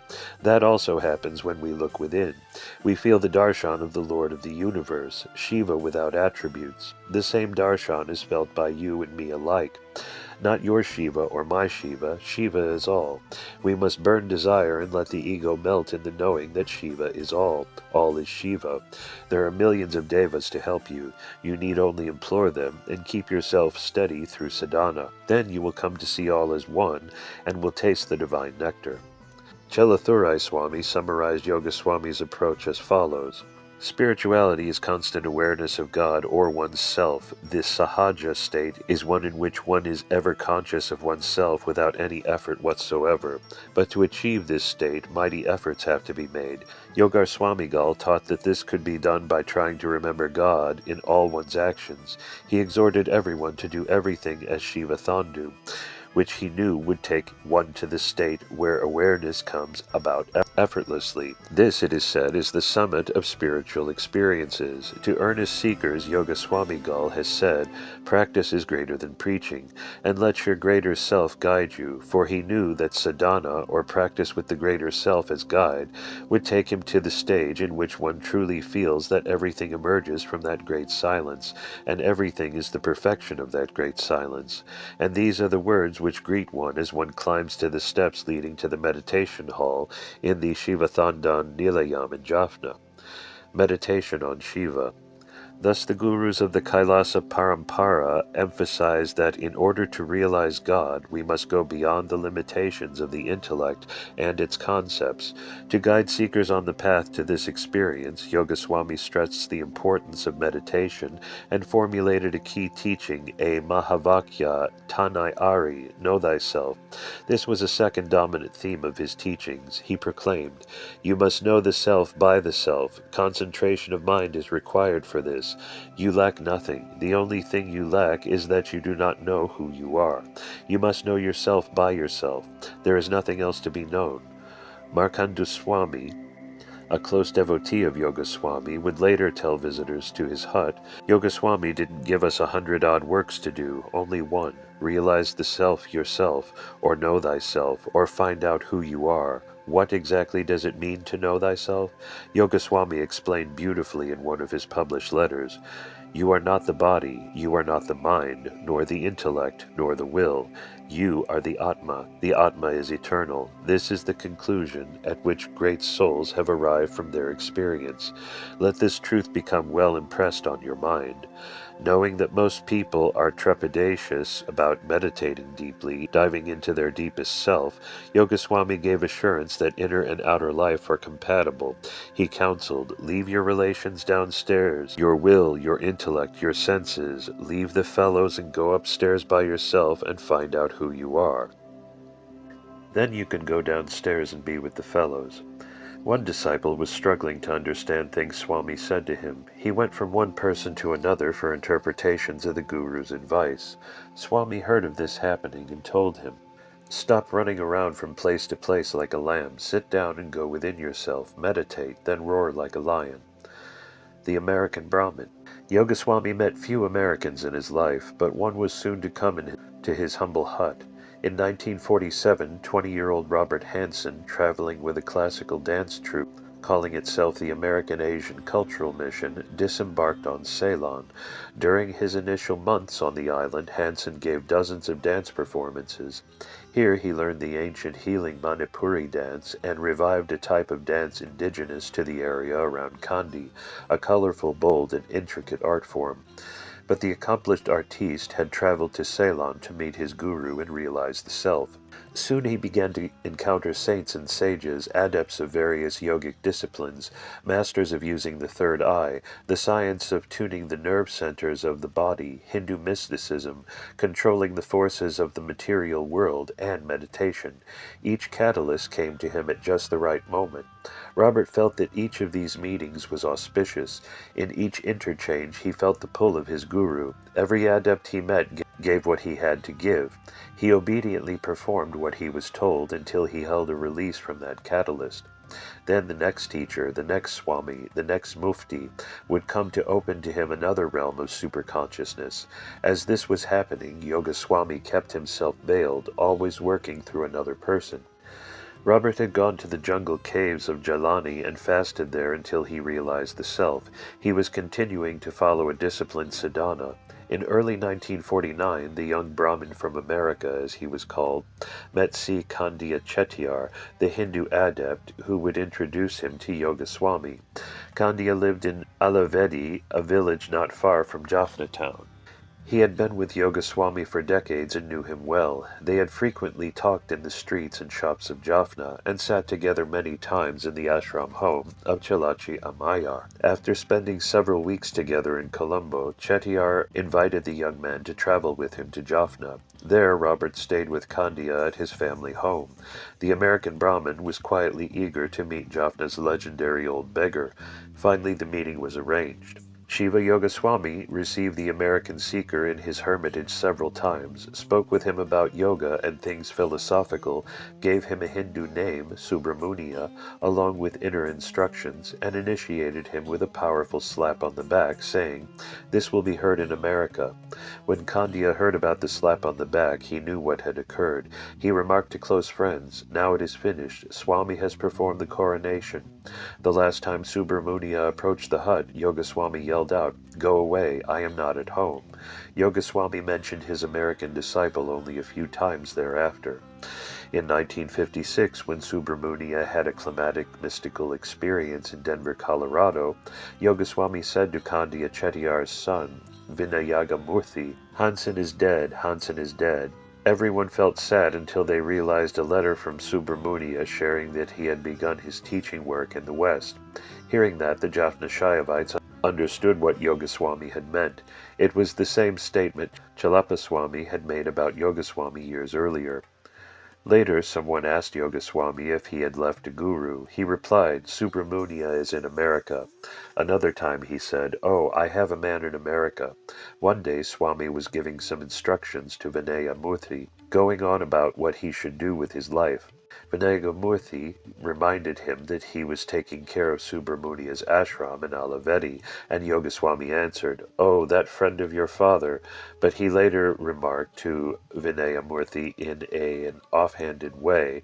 That also happens when we look within. We feel the darshan of the Lord of the universe, Shiva without attributes. The same darshan is felt by you and me alike. Not your Shiva or my Shiva. Shiva is all. We must burn desire and let the ego melt in the knowing that Shiva is all. All is Shiva. There are millions of devas to help you. You need only implore them and keep yourself steady through sadhana. Then you will come to see all as one and will taste the divine nectar. Chelathurai Swami summarized Yoga Swami's approach as follows. Spirituality is constant awareness of God or oneself. This sahaja state is one in which one is ever conscious of oneself without any effort whatsoever. But to achieve this state, mighty efforts have to be made. Yogar Swamigal taught that this could be done by trying to remember God in all one's actions. He exhorted everyone to do everything as Shiva Thandu, which he knew would take one to the state where awareness comes about effortlessly. This, it is said, is the summit of spiritual experiences. To earnest seekers, Yoga Swamigal has said, practice is greater than preaching, and let your greater self guide you, for he knew that sadhana, or practice with the greater self as guide, would take him to the stage in which one truly feels that everything emerges from that great silence, and everything is the perfection of that great silence. And these are the words which greet one as one climbs to the steps leading to the meditation hall in the Shivathandan Nilayam in Jaffna. Meditation on Shiva. Thus the gurus of the Kailasa Parampara emphasize that in order to realize God, we must go beyond the limitations of the intellect and its concepts. To guide seekers on the path to this experience, Yoga Swami stressed the importance of meditation and formulated a key teaching, a Mahavakya, Tanai Ari, know thyself. This was a second dominant theme of his teachings. He proclaimed, "You must know the self by the self. Concentration of mind is required for this. You lack nothing. The only thing you lack is that you do not know who you are. You must know yourself by yourself. There is nothing else to be known." Markanduswami, a close devotee of Yoga Swami, would later tell visitors to his hut, "Yoga Swami didn't give us 100-odd works to do, only one. Realize the self yourself, or know thyself, or find out who you are. What exactly does it mean to know thyself?" Yoga Swami explained beautifully in one of his published letters. "You are not the body, you are not the mind, nor the intellect, nor the will. You are the Atma. The Atma is eternal. This is the conclusion at which great souls have arrived from their experience. Let this truth become well impressed on your mind." Knowing that most people are trepidatious about meditating deeply, diving into their deepest self, Yoga Swami gave assurance that inner and outer life are compatible. He counseled, "Leave your relations downstairs, your will, your intellect, your senses. Leave the fellows and go upstairs by yourself and find out who you are. Then you can go downstairs and be with the fellows." One disciple was struggling to understand things Swami said to him. He went from one person to another for interpretations of the Guru's advice. Swami heard of this happening and told him, "Stop running around from place to place like a lamb. Sit down and go within yourself. Meditate, then roar like a lion." The American Brahmin. Yoga Swami met few Americans in his life, but one was soon to come to his humble hut. In 1947, 20-year-old Robert Hansen, traveling with a classical dance troupe calling itself the American Asian Cultural Mission, disembarked on Ceylon. During his initial months on the island, Hansen gave dozens of dance performances. Here he learned the ancient healing Manipuri dance and revived a type of dance indigenous to the area around Kandy, a colorful, bold, and intricate art form. But the accomplished artiste had traveled to Ceylon to meet his guru and realize the self. Soon he began to encounter saints and sages, adepts of various yogic disciplines, masters of using the third eye, the science of tuning the nerve centers of the body, Hindu mysticism, controlling the forces of the material world, and meditation. Each catalyst came to him at just the right moment. Robert felt that each of these meetings was auspicious. In each interchange he felt the pull of his guru. Every adept he met gave what he had to give. He obediently performed what he was told until he held a release from that catalyst. Then the next teacher, the next Swami, the next Mufti would come to open to him another realm of superconsciousness. As this was happening, Yoga Swami kept himself veiled, always working through another person. Robert had gone to the jungle caves of Jailani and fasted there until he realized the self. He was continuing to follow a disciplined sadhana. In early 1949, the young Brahmin from America, as he was called, met C. Kandiya Chettiar, the Hindu adept, who would introduce him to Yoga Swami. Kandiya lived in Alavedi, a village not far from Jaffna town. He had been with Yoga Swami for decades and knew him well. They had frequently talked in the streets and shops of Jaffna, and sat together many times in the ashram home of Chalachi Ammayar. After spending several weeks together in Colombo, Chettiar invited the young man to travel with him to Jaffna. There, Robert stayed with Kandiya at his family home. The American Brahmin was quietly eager to meet Jaffna's legendary old beggar. Finally, the meeting was arranged. Shiva Yoga Swami received the American seeker in his hermitage several times, spoke with him about yoga and things philosophical, gave him a Hindu name, Subramania, along with inner instructions, and initiated him with a powerful slap on the back, saying, "This will be heard in America." When Kandiya heard about the slap on the back, he knew what had occurred. He remarked to close friends, "Now it is finished. Swami has performed the coronation." The last time Subramania approached the hut, Yoga Swami yelled yelled out, "Go away, I am not at home." Yogaswami mentioned his American disciple only a few times thereafter. In 1956, when Subramania had a climatic mystical experience in Denver, Colorado, Yogaswami said to Kandiya Chettiar's son, Vinayagamurthy, "Hansen is dead, Hansen is dead." Everyone felt sad until they realized a letter from Subramania sharing that he had begun his teaching work in the West. Hearing that, the Jaffna Shayavites understood what Yogaswami had meant. It was the same statement Chalapaswami had made about Yogaswami years earlier. Later, someone asked Yogaswami if he had left a guru. He replied, "Subramania is in America." Another time he said, "Oh, I have a man in America." One day Swami was giving some instructions to Vinayamurthy, going on about what he should do with his life. Vinayamurthy reminded him that he was taking care of Subramunia's ashram in Alavedi, and Yogaswami answered, "Oh, that friend of your father." But he later remarked to Vinayamurthy in an offhanded way,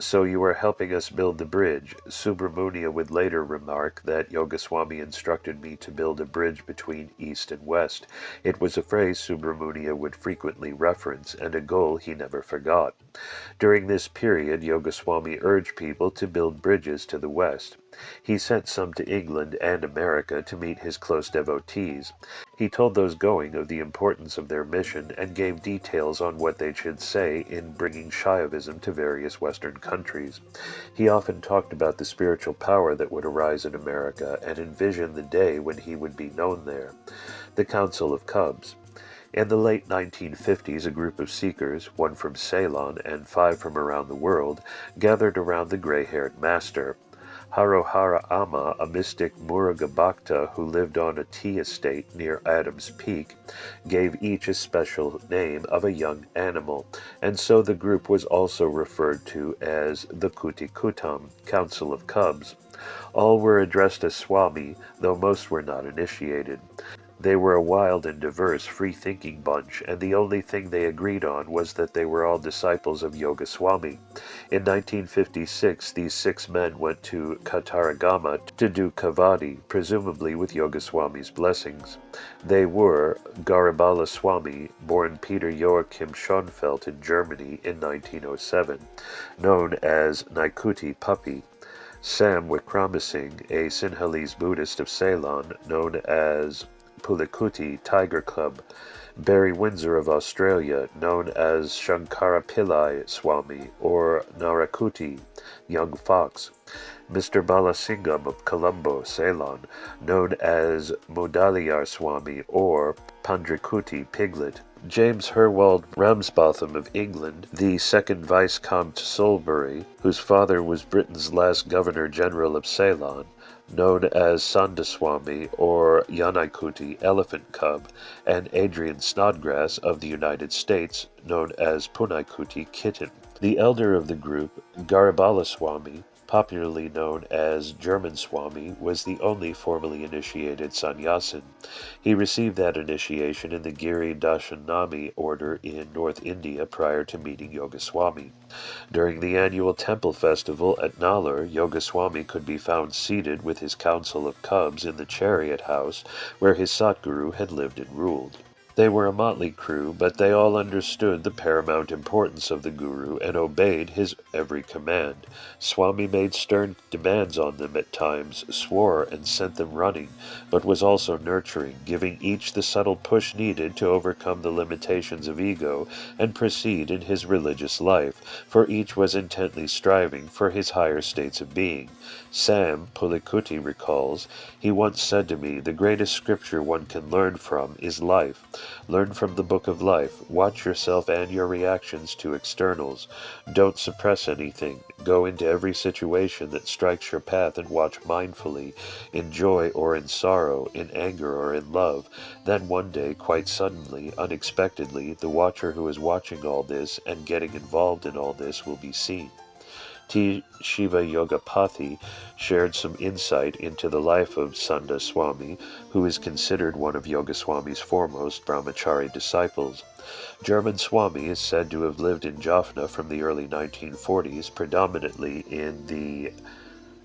"So you are helping us build the bridge." Subramunia would later remark that Yogaswami instructed me to build a bridge between East and West. It was a phrase Subramunia would frequently reference, and a goal he never forgot. During this period, Yogaswami urged people to build bridges to the West. He sent some to England and America to meet his close devotees. He told those going of the importance of their mission and gave details on what they should say in bringing Shaivism to various Western countries. He often talked about the spiritual power that would arise in America and envisioned the day when he would be known there. The Council of Cubs. In the late 1950s, a group of seekers, one from Ceylon and 5 from around the world, gathered around the gray-haired master. Harohara Amma, a mystic Muruga Bhakta who lived on a tea estate near Adams Peak, gave each a special name of a young animal, and so the group was also referred to as the Kuti Kutam, Council of Cubs. All were addressed as Swami, though most were not initiated. They were a wild and diverse, free-thinking bunch, and the only thing they agreed on was that they were all disciples of Yogaswami. In 1956, these 6 men went to Kataragama to do kavadi, presumably with Yogaswami's blessings. They were Garibala Swami, born Peter Joachim Schoenfeld in Germany in 1907, known as Naikuti Puppy; Sam Wickramasinghe, a Sinhalese Buddhist of Ceylon, known as Pulikuti Tiger Cub; Barry Windsor of Australia, known as Shankara Pillai Swami or Narakuti, Young Fox; Mr. Balasingham of Colombo, Ceylon, known as Mudaliar Swami or Pandrikuti Piglet; James Herwald Ramsbotham of England, the second Viscount Solbury, whose father was Britain's last Governor-General of Ceylon, known as Sandaswami or Yanaikuti Elephant Cub; and Adrian Snodgrass of the United States, known as Punaikuti Kitten. The elder of the group, Garibala Swami, popularly known as German Swami, was the only formally initiated sannyasin. He received that initiation in the Giri Dashanami order in North India prior to meeting Yogaswami. During the annual temple festival at Nallur, Yogaswami could be found seated with his council of cubs in the chariot house where his Satguru had lived and ruled. They were a motley crew, but they all understood the paramount importance of the Guru and obeyed his every command. Swami made stern demands on them at times, swore and sent them running, but was also nurturing, giving each the subtle push needed to overcome the limitations of ego and proceed in his religious life, for each was intently striving for his higher states of being. Sam Pulikuti recalls, "He once said to me, the greatest scripture one can learn from is life. Learn from the book of life. Watch yourself and your reactions to externals. Don't suppress anything. Go into every situation that strikes your path and watch mindfully, in joy or in sorrow, in anger or in love. Then one day, quite suddenly, unexpectedly, the watcher who is watching all this and getting involved in all this will be seen." T. Shiva Yogapathy shared some insight into the life of Sanda Swami, who is considered one of Yogaswami's foremost brahmachari disciples. German Swami is said to have lived in Jaffna from the early 1940s, predominantly in the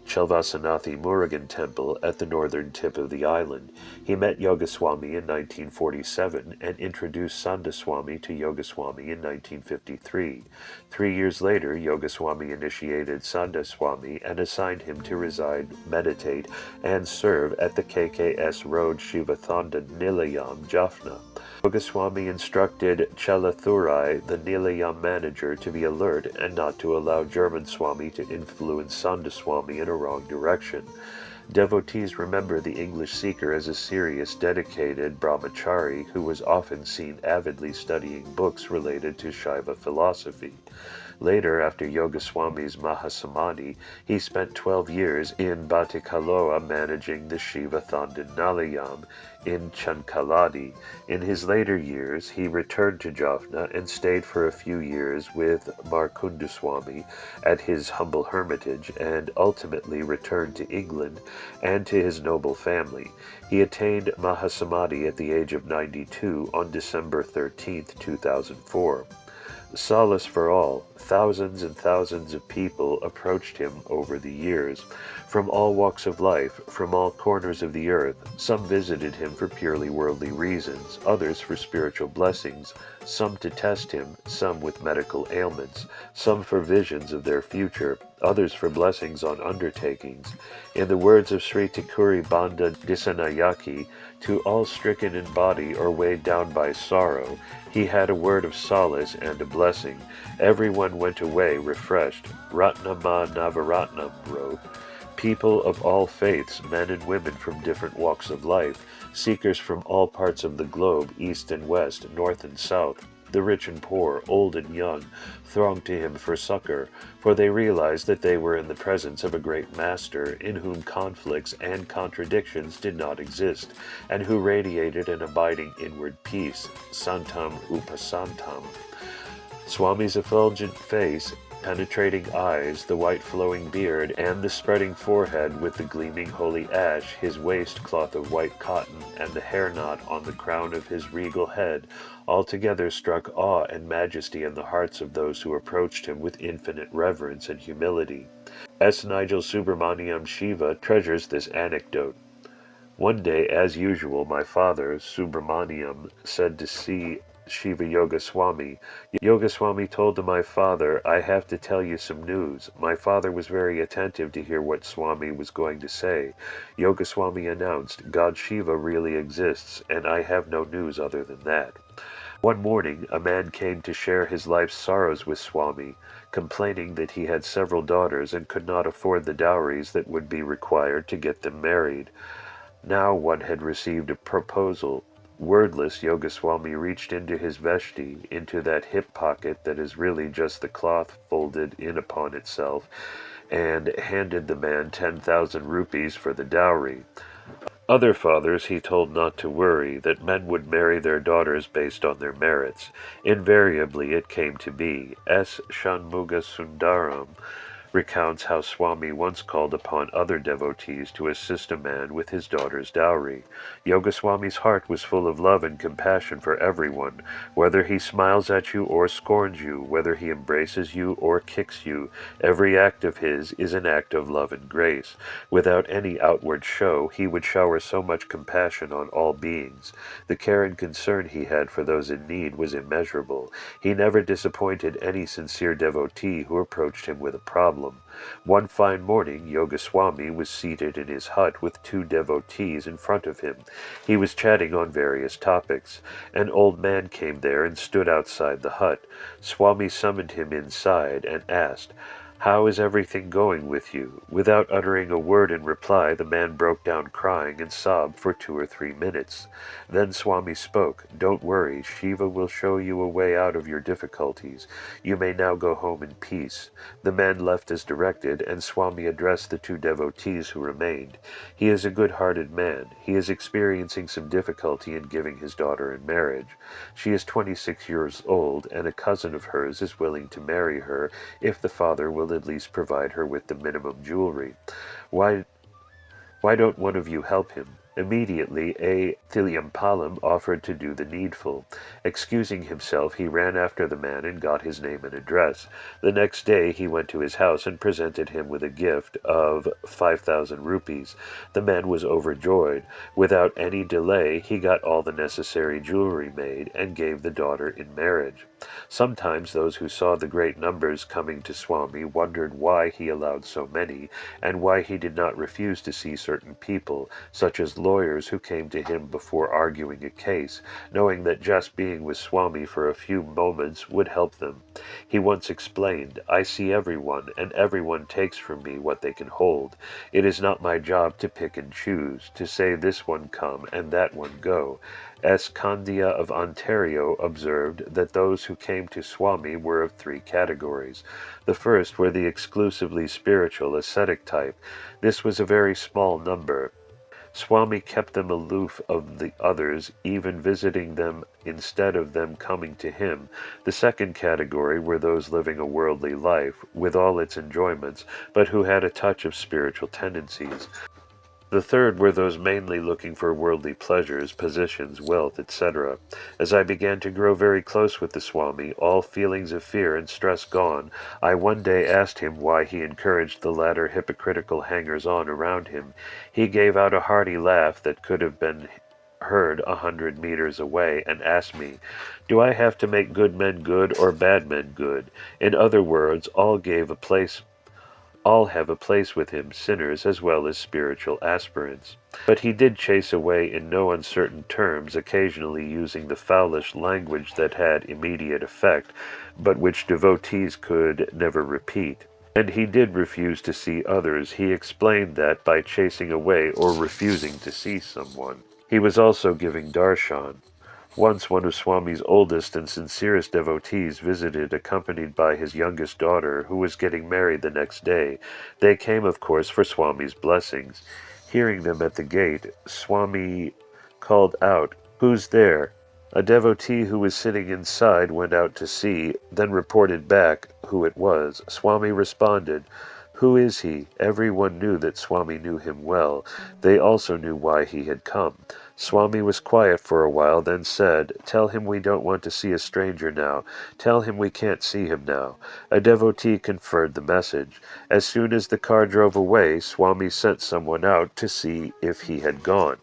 Chelvasanathi Murugan Temple at the northern tip of the island. He met Yogaswami in 1947 and introduced Sandaswami to Yogaswami in 1953. 3 years later, Yogaswami initiated Sandaswami and assigned him to reside, meditate, and serve at the KKS Road Shivathandan Nilayam, Jaffna. Yogaswami instructed Chalathurai, the Nilayam manager, to be alert and not to allow German Swami to influence Sandaswami in a wrong direction. Devotees remember the English seeker as a serious, dedicated brahmachari who was often seen avidly studying books related to Shaiva philosophy. Later, after Yogaswami's Mahasamadhi, he spent 12 years in Batikaloa managing the Shiva Thandan Nilayam in Chankaladi. In his later years, he returned to Jaffna and stayed for a few years with Markundaswami at his humble hermitage and ultimately returned to England and to his noble family. He attained Mahasamadhi at the age of 92 on December 13, 2004. Solace for all, thousands and thousands of people approached him over the years. From all walks of life, from all corners of the earth, some visited him for purely worldly reasons, others for spiritual blessings, some to test him, some with medical ailments, some for visions of their future, others for blessings on undertakings. In the words of Sri Tikuri Banda Disanayaki, to all stricken in body or weighed down by sorrow, he had a word of solace and a blessing. Everyone went away refreshed. Ratnama Navaratnam wrote, people of all faiths, men and women from different walks of life, seekers from all parts of the globe, east and west, north and south, the rich and poor, old and young, thronged to him for succor, for they realized that they were in the presence of a great master in whom conflicts and contradictions did not exist, and who radiated an abiding inward peace, santam upasantam. Swami's effulgent face, penetrating eyes, the white flowing beard, and the spreading forehead with the gleaming holy ash, his waist cloth of white cotton, and the hair knot on the crown of his regal head, altogether struck awe and majesty in the hearts of those who approached him with infinite reverence and humility. S. Nigel Subramaniam Shiva treasures this anecdote. One day, as usual, my father, Subramaniam, said to see Shiva Yogaswami. Yogaswami told to my father, I have to tell you some news. My father was very attentive to hear what Swami was going to say. Yogaswami announced, God Shiva really exists, and I have no news other than that. One morning, a man came to share his life's sorrows with Swami, complaining that he had several daughters and could not afford the dowries that would be required to get them married. Now one had received a proposal. Wordless, Yogaswami reached into his veshti, into that hip pocket that is really just the cloth folded in upon itself, and handed the man 10,000 rupees for the dowry. Other fathers he told not to worry, that men would marry their daughters based on their merits. Invariably it came to be. S. Shanmuga Sundaram recounts how Swami once called upon other devotees to assist a man with his daughter's dowry. Yogaswami's heart was full of love and compassion for everyone. Whether he smiles at you or scorns you, whether he embraces you or kicks you, every act of his is an act of love and grace. Without any outward show, he would shower so much compassion on all beings. The care and concern he had for those in need was immeasurable. He never disappointed any sincere devotee who approached him with a problem. One fine morning, Yogaswami was seated in his hut with two devotees in front of him. He was chatting on various topics. An old man came there and stood outside the hut. Swami summoned him inside and asked, How is everything going with you? Without uttering a word in reply, the man broke down crying and sobbed for 2 or 3 minutes. Then Swami spoke, Don't worry, Shiva will show you a way out of your difficulties. You may now go home in peace. The man left as directed, and Swami addressed the two devotees who remained. He is a good-hearted man. He is experiencing some difficulty in giving his daughter in marriage. She is 26 years old, and a cousin of hers is willing to marry her if the father will at least provide her with the minimum jewelry. Why don't one of you help him? Immediately, A. Thiliampalam offered to do the needful. Excusing himself, he ran after the man and got his name and address. The next day he went to his house and presented him with a gift of 5,000 rupees. The man was overjoyed. Without any delay, he got all the necessary jewelry made and gave the daughter in marriage. Sometimes those who saw the great numbers coming to Swami wondered why he allowed so many, and why he did not refuse to see certain people, such as lawyers who came to him before arguing a case, knowing that just being with Swami for a few moments would help them. He once explained, "I see everyone, and everyone takes from me what they can hold. It is not my job to pick and choose, to say this one come and that one go." S. Candia of Ontario observed that those who came to Swami were of three categories. The first were the exclusively spiritual, ascetic type. This was a very small number. Swami kept them aloof of the others, even visiting them instead of them coming to him. The second category were those living a worldly life, with all its enjoyments, but who had a touch of spiritual tendencies. The third were those mainly looking for worldly pleasures, positions, wealth, etc. As I began to grow very close with the Swami, all feelings of fear and stress gone, I one day asked him why he encouraged the latter hypocritical hangers-on around him. He gave out a hearty laugh that could have been heard 100 meters away, and asked me, "Do I have to make good men good or bad men good?" In other words, all have a place with him, sinners as well as spiritual aspirants. But he did chase away in no uncertain terms, occasionally using the foulish language that had immediate effect, but which devotees could never repeat. And he did refuse to see others. He explained that by chasing away or refusing to see someone. He was also giving darshan. Once one of Swami's oldest and sincerest devotees visited, accompanied by his youngest daughter, who was getting married the next day. They came, of course, for Swami's blessings. Hearing them at the gate, Swami called out, "Who's there?" A devotee who was sitting inside went out to see, then reported back who it was. Swami responded, "Who is he?" Everyone knew that Swami knew him well. They also knew why he had come. Swami was quiet for a while, then said, "Tell him we don't want to see a stranger now. Tell him we can't see him now." A devotee conferred the message. As soon as the car drove away, Swami sent someone out to see if he had gone.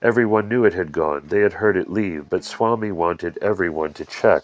Everyone knew it had gone. They had heard it leave, but Swami wanted everyone to check.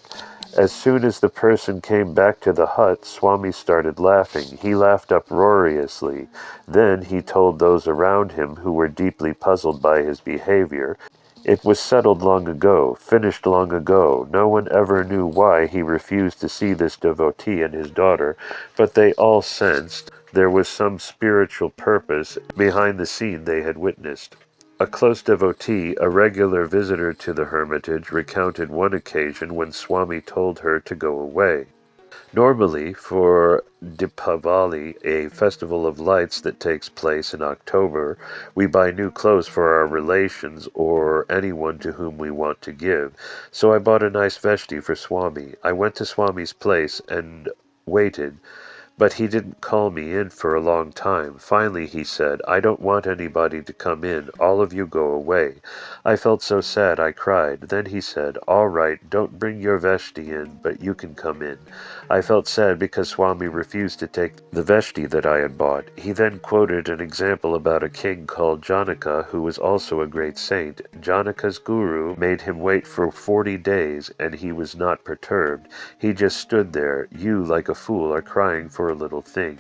As soon as the person came back to the hut, Swami started laughing. He laughed uproariously. Then he told those around him, who were deeply puzzled by his behavior, it was settled long ago, finished long ago. No one ever knew why he refused to see this devotee and his daughter, but they all sensed there was some spiritual purpose behind the scene they had witnessed. A close devotee, a regular visitor to the hermitage, recounted one occasion when Swami told her to go away. Normally, for Dipavali, a festival of lights that takes place in October, we buy new clothes for our relations or anyone to whom we want to give. So I bought a nice vesti for Swami. I went to Swami's place and waited. But he didn't call me in for a long time. Finally he said, "I don't want anybody to come in. All of you go away." I felt so sad I cried. Then he said, "All right, don't bring your vesti in, but you can come in." I felt sad because Swami refused to take the vesti that I had bought. He then quoted an example about a king called Janaka, who was also a great saint. Janaka's guru made him wait for 40 days, and he was not perturbed. He just stood there. "You, like a fool, are crying for a little thing."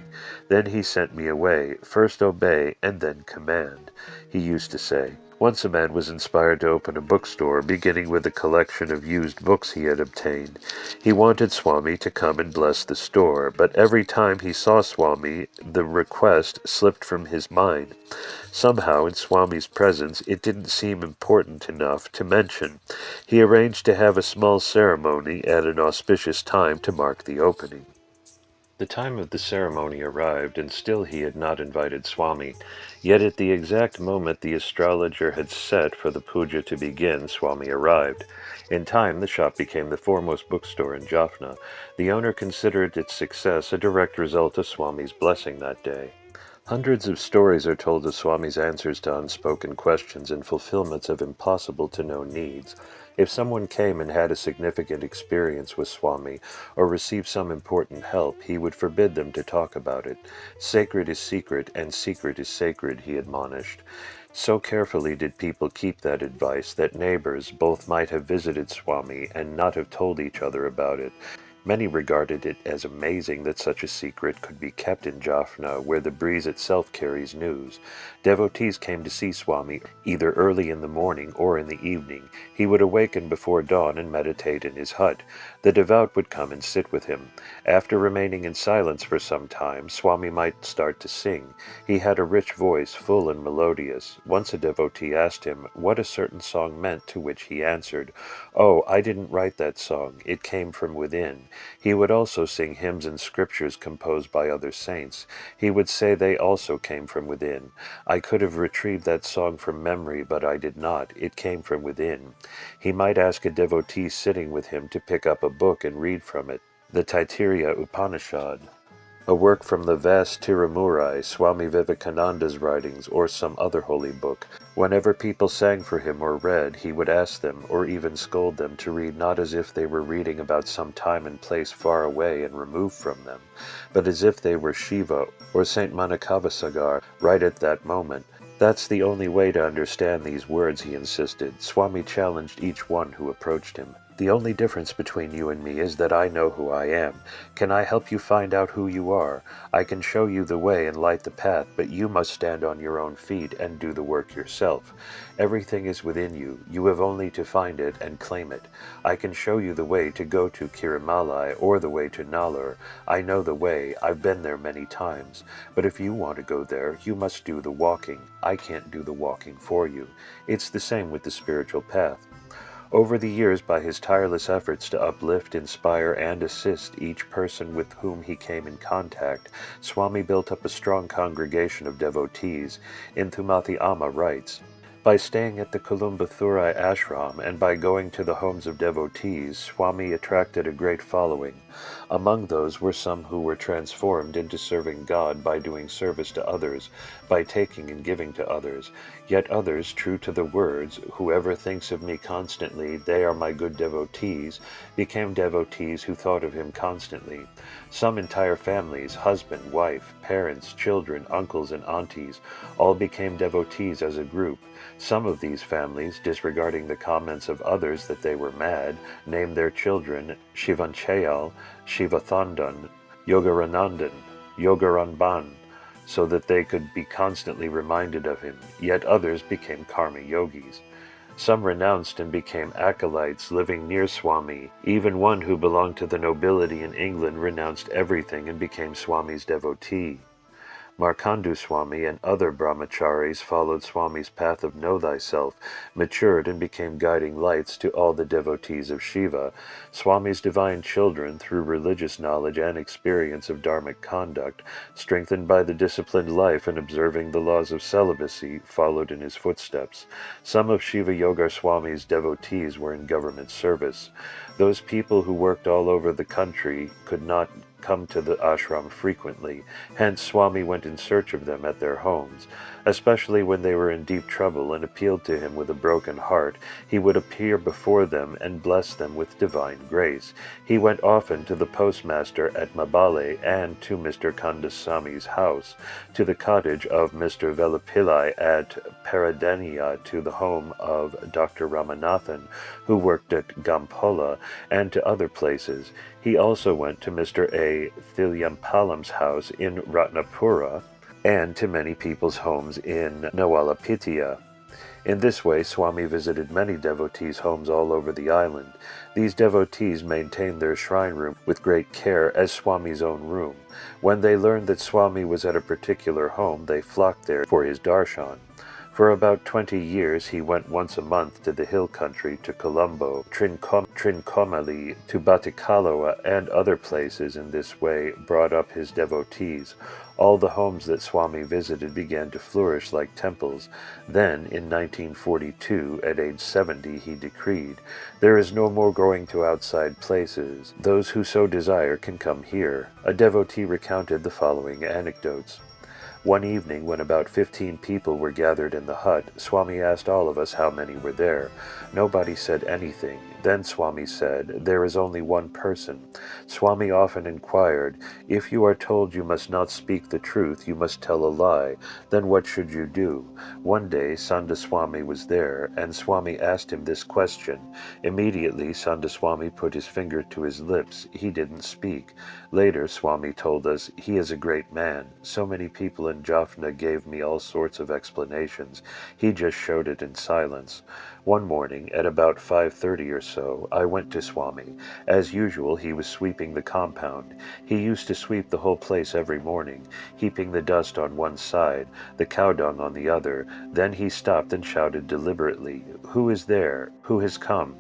Then he sent me away. "First obey, and then command," he used to say. Once a man was inspired to open a bookstore, beginning with a collection of used books he had obtained. He wanted Swami to come and bless the store, but every time he saw Swami, the request slipped from his mind. Somehow, in Swami's presence, it didn't seem important enough to mention. He arranged to have a small ceremony at an auspicious time to mark the opening. The time of the ceremony arrived, and still he had not invited Swami. Yet at the exact moment the astrologer had set for the puja to begin, Swami arrived. In time, the shop became the foremost bookstore in Jaffna. The owner considered its success a direct result of Swami's blessing that day. Hundreds of stories are told of Swami's answers to unspoken questions and fulfillments of impossible-to-know needs. If someone came and had a significant experience with Swami, or received some important help, he would forbid them to talk about it. Sacred is secret, and secret is sacred, he admonished. So carefully did people keep that advice that neighbors both might have visited Swami and not have told each other about it. Many regarded it as amazing that such a secret could be kept in Jaffna, where the breeze itself carries news. Devotees came to see Swami either early in the morning or in the evening. He would awaken before dawn and meditate in his hut. The devout would come and sit with him. After remaining in silence for some time, Swami might start to sing. He had a rich voice, full and melodious. Once a devotee asked him what a certain song meant, to which he answered, "Oh, I didn't write that song. It came from within." He would also sing hymns and scriptures composed by other saints. He would say they also came from within. I could have retrieved that song from memory, but I did not. It came from within. He might ask a devotee sitting with him to pick up a book and read from it. The Taittiriya Upanishad, a work from the vast Tirumurai, Swami Vivekananda's writings, or some other holy book. Whenever people sang for him or read, he would ask them, or even scold them, to read not as if they were reading about some time and place far away and removed from them, but as if they were Shiva or Saint Manikavasagar right at that moment. That's the only way to understand these words, he insisted. Swami challenged each one who approached him. The only difference between you and me is that I know who I am. Can I help you find out who you are? I can show you the way and light the path, but you must stand on your own feet and do the work yourself. Everything is within you. You have only to find it and claim it. I can show you the way to go to Kirimalai or the way to Nallur. I know the way. I've been there many times. But if you want to go there, you must do the walking. I can't do the walking for you. It's the same with the spiritual path. Over the years, by his tireless efforts to uplift, inspire, and assist each person with whom he came in contact, Swami built up a strong congregation of devotees. Inthumathi Amma writes, "By staying at the Kolumbathurai ashram and by going to the homes of devotees, Swami attracted a great following. Among those were some who were transformed into serving God by doing service to others, by taking and giving to others. Yet others, true to the words, 'Whoever thinks of me constantly, they are my good devotees,' became devotees who thought of him constantly. Some entire families, husband, wife, parents, children, uncles, and aunties, all became devotees as a group. Some of these families, disregarding the comments of others that they were mad, named their children Shivanchayal, Shivathandan, Yogaranandan, Yogaranban, so that they could be constantly reminded of him. Yet others became karma yogis. Some renounced and became acolytes living near Swami. Even one who belonged to the nobility in England renounced everything and became Swami's devotee. Markandu Swami and other brahmacharis followed Swami's path of know thyself, matured and became guiding lights to all the devotees of Shiva. Swami's divine children, through religious knowledge and experience of dharmic conduct, strengthened by the disciplined life and observing the laws of celibacy, followed in his footsteps. Some of Shiva Yoga Swami's devotees were in government service. Those people who worked all over the country could not come to the ashram frequently, hence Swami went in search of them at their homes. Especially when they were in deep trouble and appealed to him with a broken heart, he would appear before them and bless them with divine grace. He went often to the postmaster at Mabale and to Mr. Kandasami's house, to the cottage of Mr. Velapillai at Paradeniya, to the home of Dr. Ramanathan, who worked at Gampola, and to other places. He also went to Mr. A. Thilyampalam's house in Ratnapura, and to many people's homes in Nawalapitiya. In this way, Swami visited many devotees' homes all over the island. These devotees maintained their shrine room with great care as Swami's own room. When they learned that Swami was at a particular home, they flocked there for his darshan. For about 20 years he went once a month to the hill country, to Colombo, Trincomalee, to Batikaloa, and other places. In this way brought up his devotees. All the homes that Swami visited began to flourish like temples. Then, in 1942, at age 70, he decreed, "There is no more going to outside places. Those who so desire can come here." A devotee recounted the following anecdotes. One evening, when about 15 people were gathered in the hut, Swami asked all of us how many were there. Nobody said anything. Then Swami said, "There is only one person." Swami often inquired, "If you are told you must not speak the truth, you must tell a lie, then what should you do?" One day Sanda Swami was there, and Swami asked him this question. Immediately Sanda Swami put his finger to his lips. He didn't speak. Later Swami told us, "He is a great man. So many people in Jaffna gave me all sorts of explanations. He just showed it in silence." One morning, at about 5:30 or so, I went to Swami. As usual, he was sweeping the compound. He used to sweep the whole place every morning, heaping the dust on one side, the cow dung on the other. Then he stopped and shouted deliberately, "Who is there? Who has come?"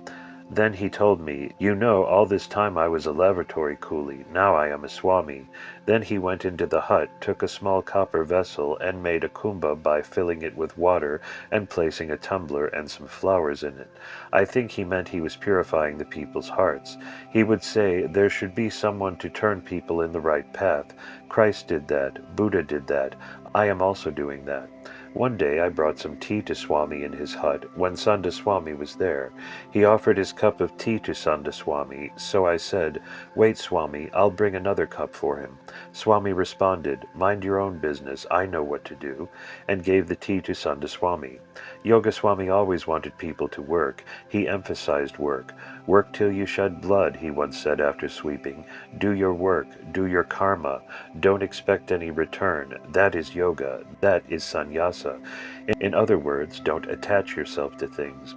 Then he told me, "You know, all this time I was a lavatory coolie, now I am a Swami." Then he went into the hut, took a small copper vessel, and made a kumbha by filling it with water and placing a tumbler and some flowers in it. I think he meant he was purifying the people's hearts. He would say, "There should be someone to turn people in the right path. Christ did that, Buddha did that, I am also doing that." One day I brought some tea to Swami in his hut, when Sanda Swami was there. He offered his cup of tea to Sanda Swami, so I said, "Wait, Swami, I'll bring another cup for him." Swami responded, "Mind your own business, I know what to do," and gave the tea to Sanda Swami. Yoga Swami always wanted people to work. He emphasized work. "Work till you shed blood," he once said after sweeping. "Do your work, do your karma. Don't expect any return. That is yoga. That is sannyasa. In other words, don't attach yourself to things."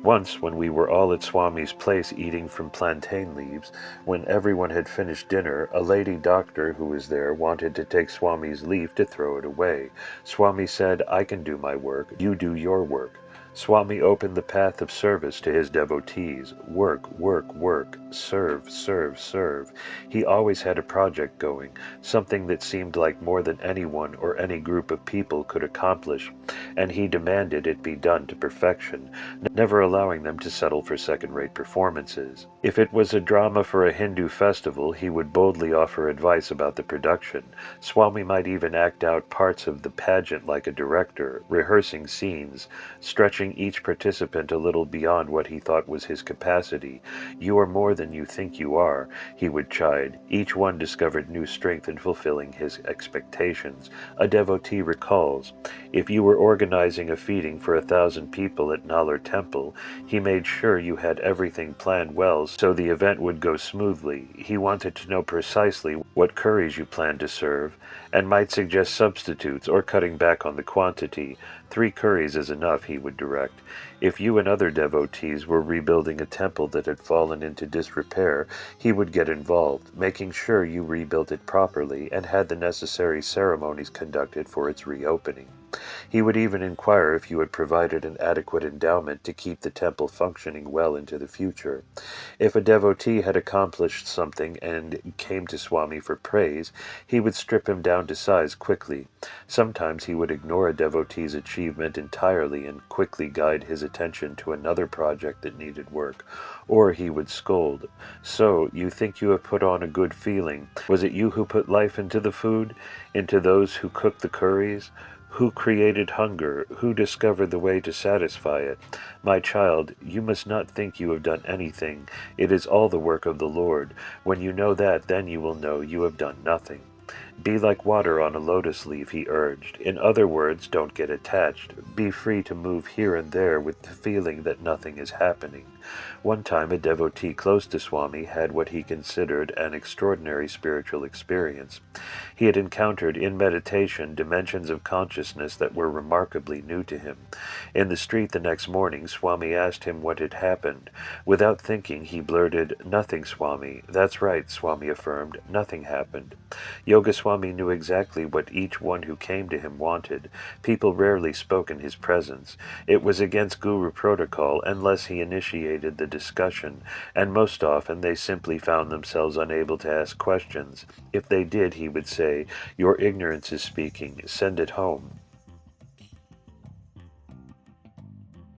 Once, when we were all at Swami's place eating from plantain leaves, when everyone had finished dinner, a lady doctor who was there wanted to take Swami's leaf to throw it away. Swami said, "I can do my work. You do your work." Swami opened the path of service to his devotees. Work, work, work. Serve, serve, serve. He always had a project going, something that seemed like more than anyone or any group of people could accomplish, and he demanded it be done to perfection, never allowing them to settle for second-rate performances. If it was a drama for a Hindu festival, he would boldly offer advice about the production. Swami might even act out parts of the pageant like a director, rehearsing scenes, stretching each participant a little beyond what he thought was his capacity. "You are more than you think you are," he would chide. Each one discovered new strength in fulfilling his expectations. A devotee recalls, "If you were organizing a feeding for 1,000 people at Nalur Temple, he made sure you had everything planned well so the event would go smoothly. He wanted to know precisely what curries you planned to serve, and might suggest substitutes or cutting back on the quantity. 3 curries is enough," he would direct. If you and other devotees were rebuilding a temple that had fallen into disrepair, he would get involved, making sure you rebuilt it properly and had the necessary ceremonies conducted for its reopening. He would even inquire if you had provided an adequate endowment to keep the temple functioning well into the future. If a devotee had accomplished something and came to Swami for praise, he would strip him down to size quickly. Sometimes he would ignore a devotee's achievement entirely and quickly guide his attention to another project that needed work. Or he would scold, "So, you think you have put on a good feeling. Was it you who put life into the food? Into those who cooked the curries? Who created hunger? Who discovered the way to satisfy it? My child, you must not think you have done anything. It is all the work of the Lord. When you know that, then you will know you have done nothing." "Be like water on a lotus leaf," he urged. "In other words, don't get attached. Be free to move here and there with the feeling that nothing is happening." One time a devotee close to Swami had what he considered an extraordinary spiritual experience. He had encountered in meditation dimensions of consciousness that were remarkably new to him. In the street the next morning, Swami asked him what had happened. Without thinking, he blurted, "Nothing, Swami." "That's right," Swami affirmed, "nothing happened." Yoga Swami knew exactly what each one who came to him wanted. People rarely spoke in his presence. It was against Guru protocol unless he initiated the discussion, and most often they simply found themselves unable to ask questions. If they did, he would say, "Your ignorance is speaking. Send it home."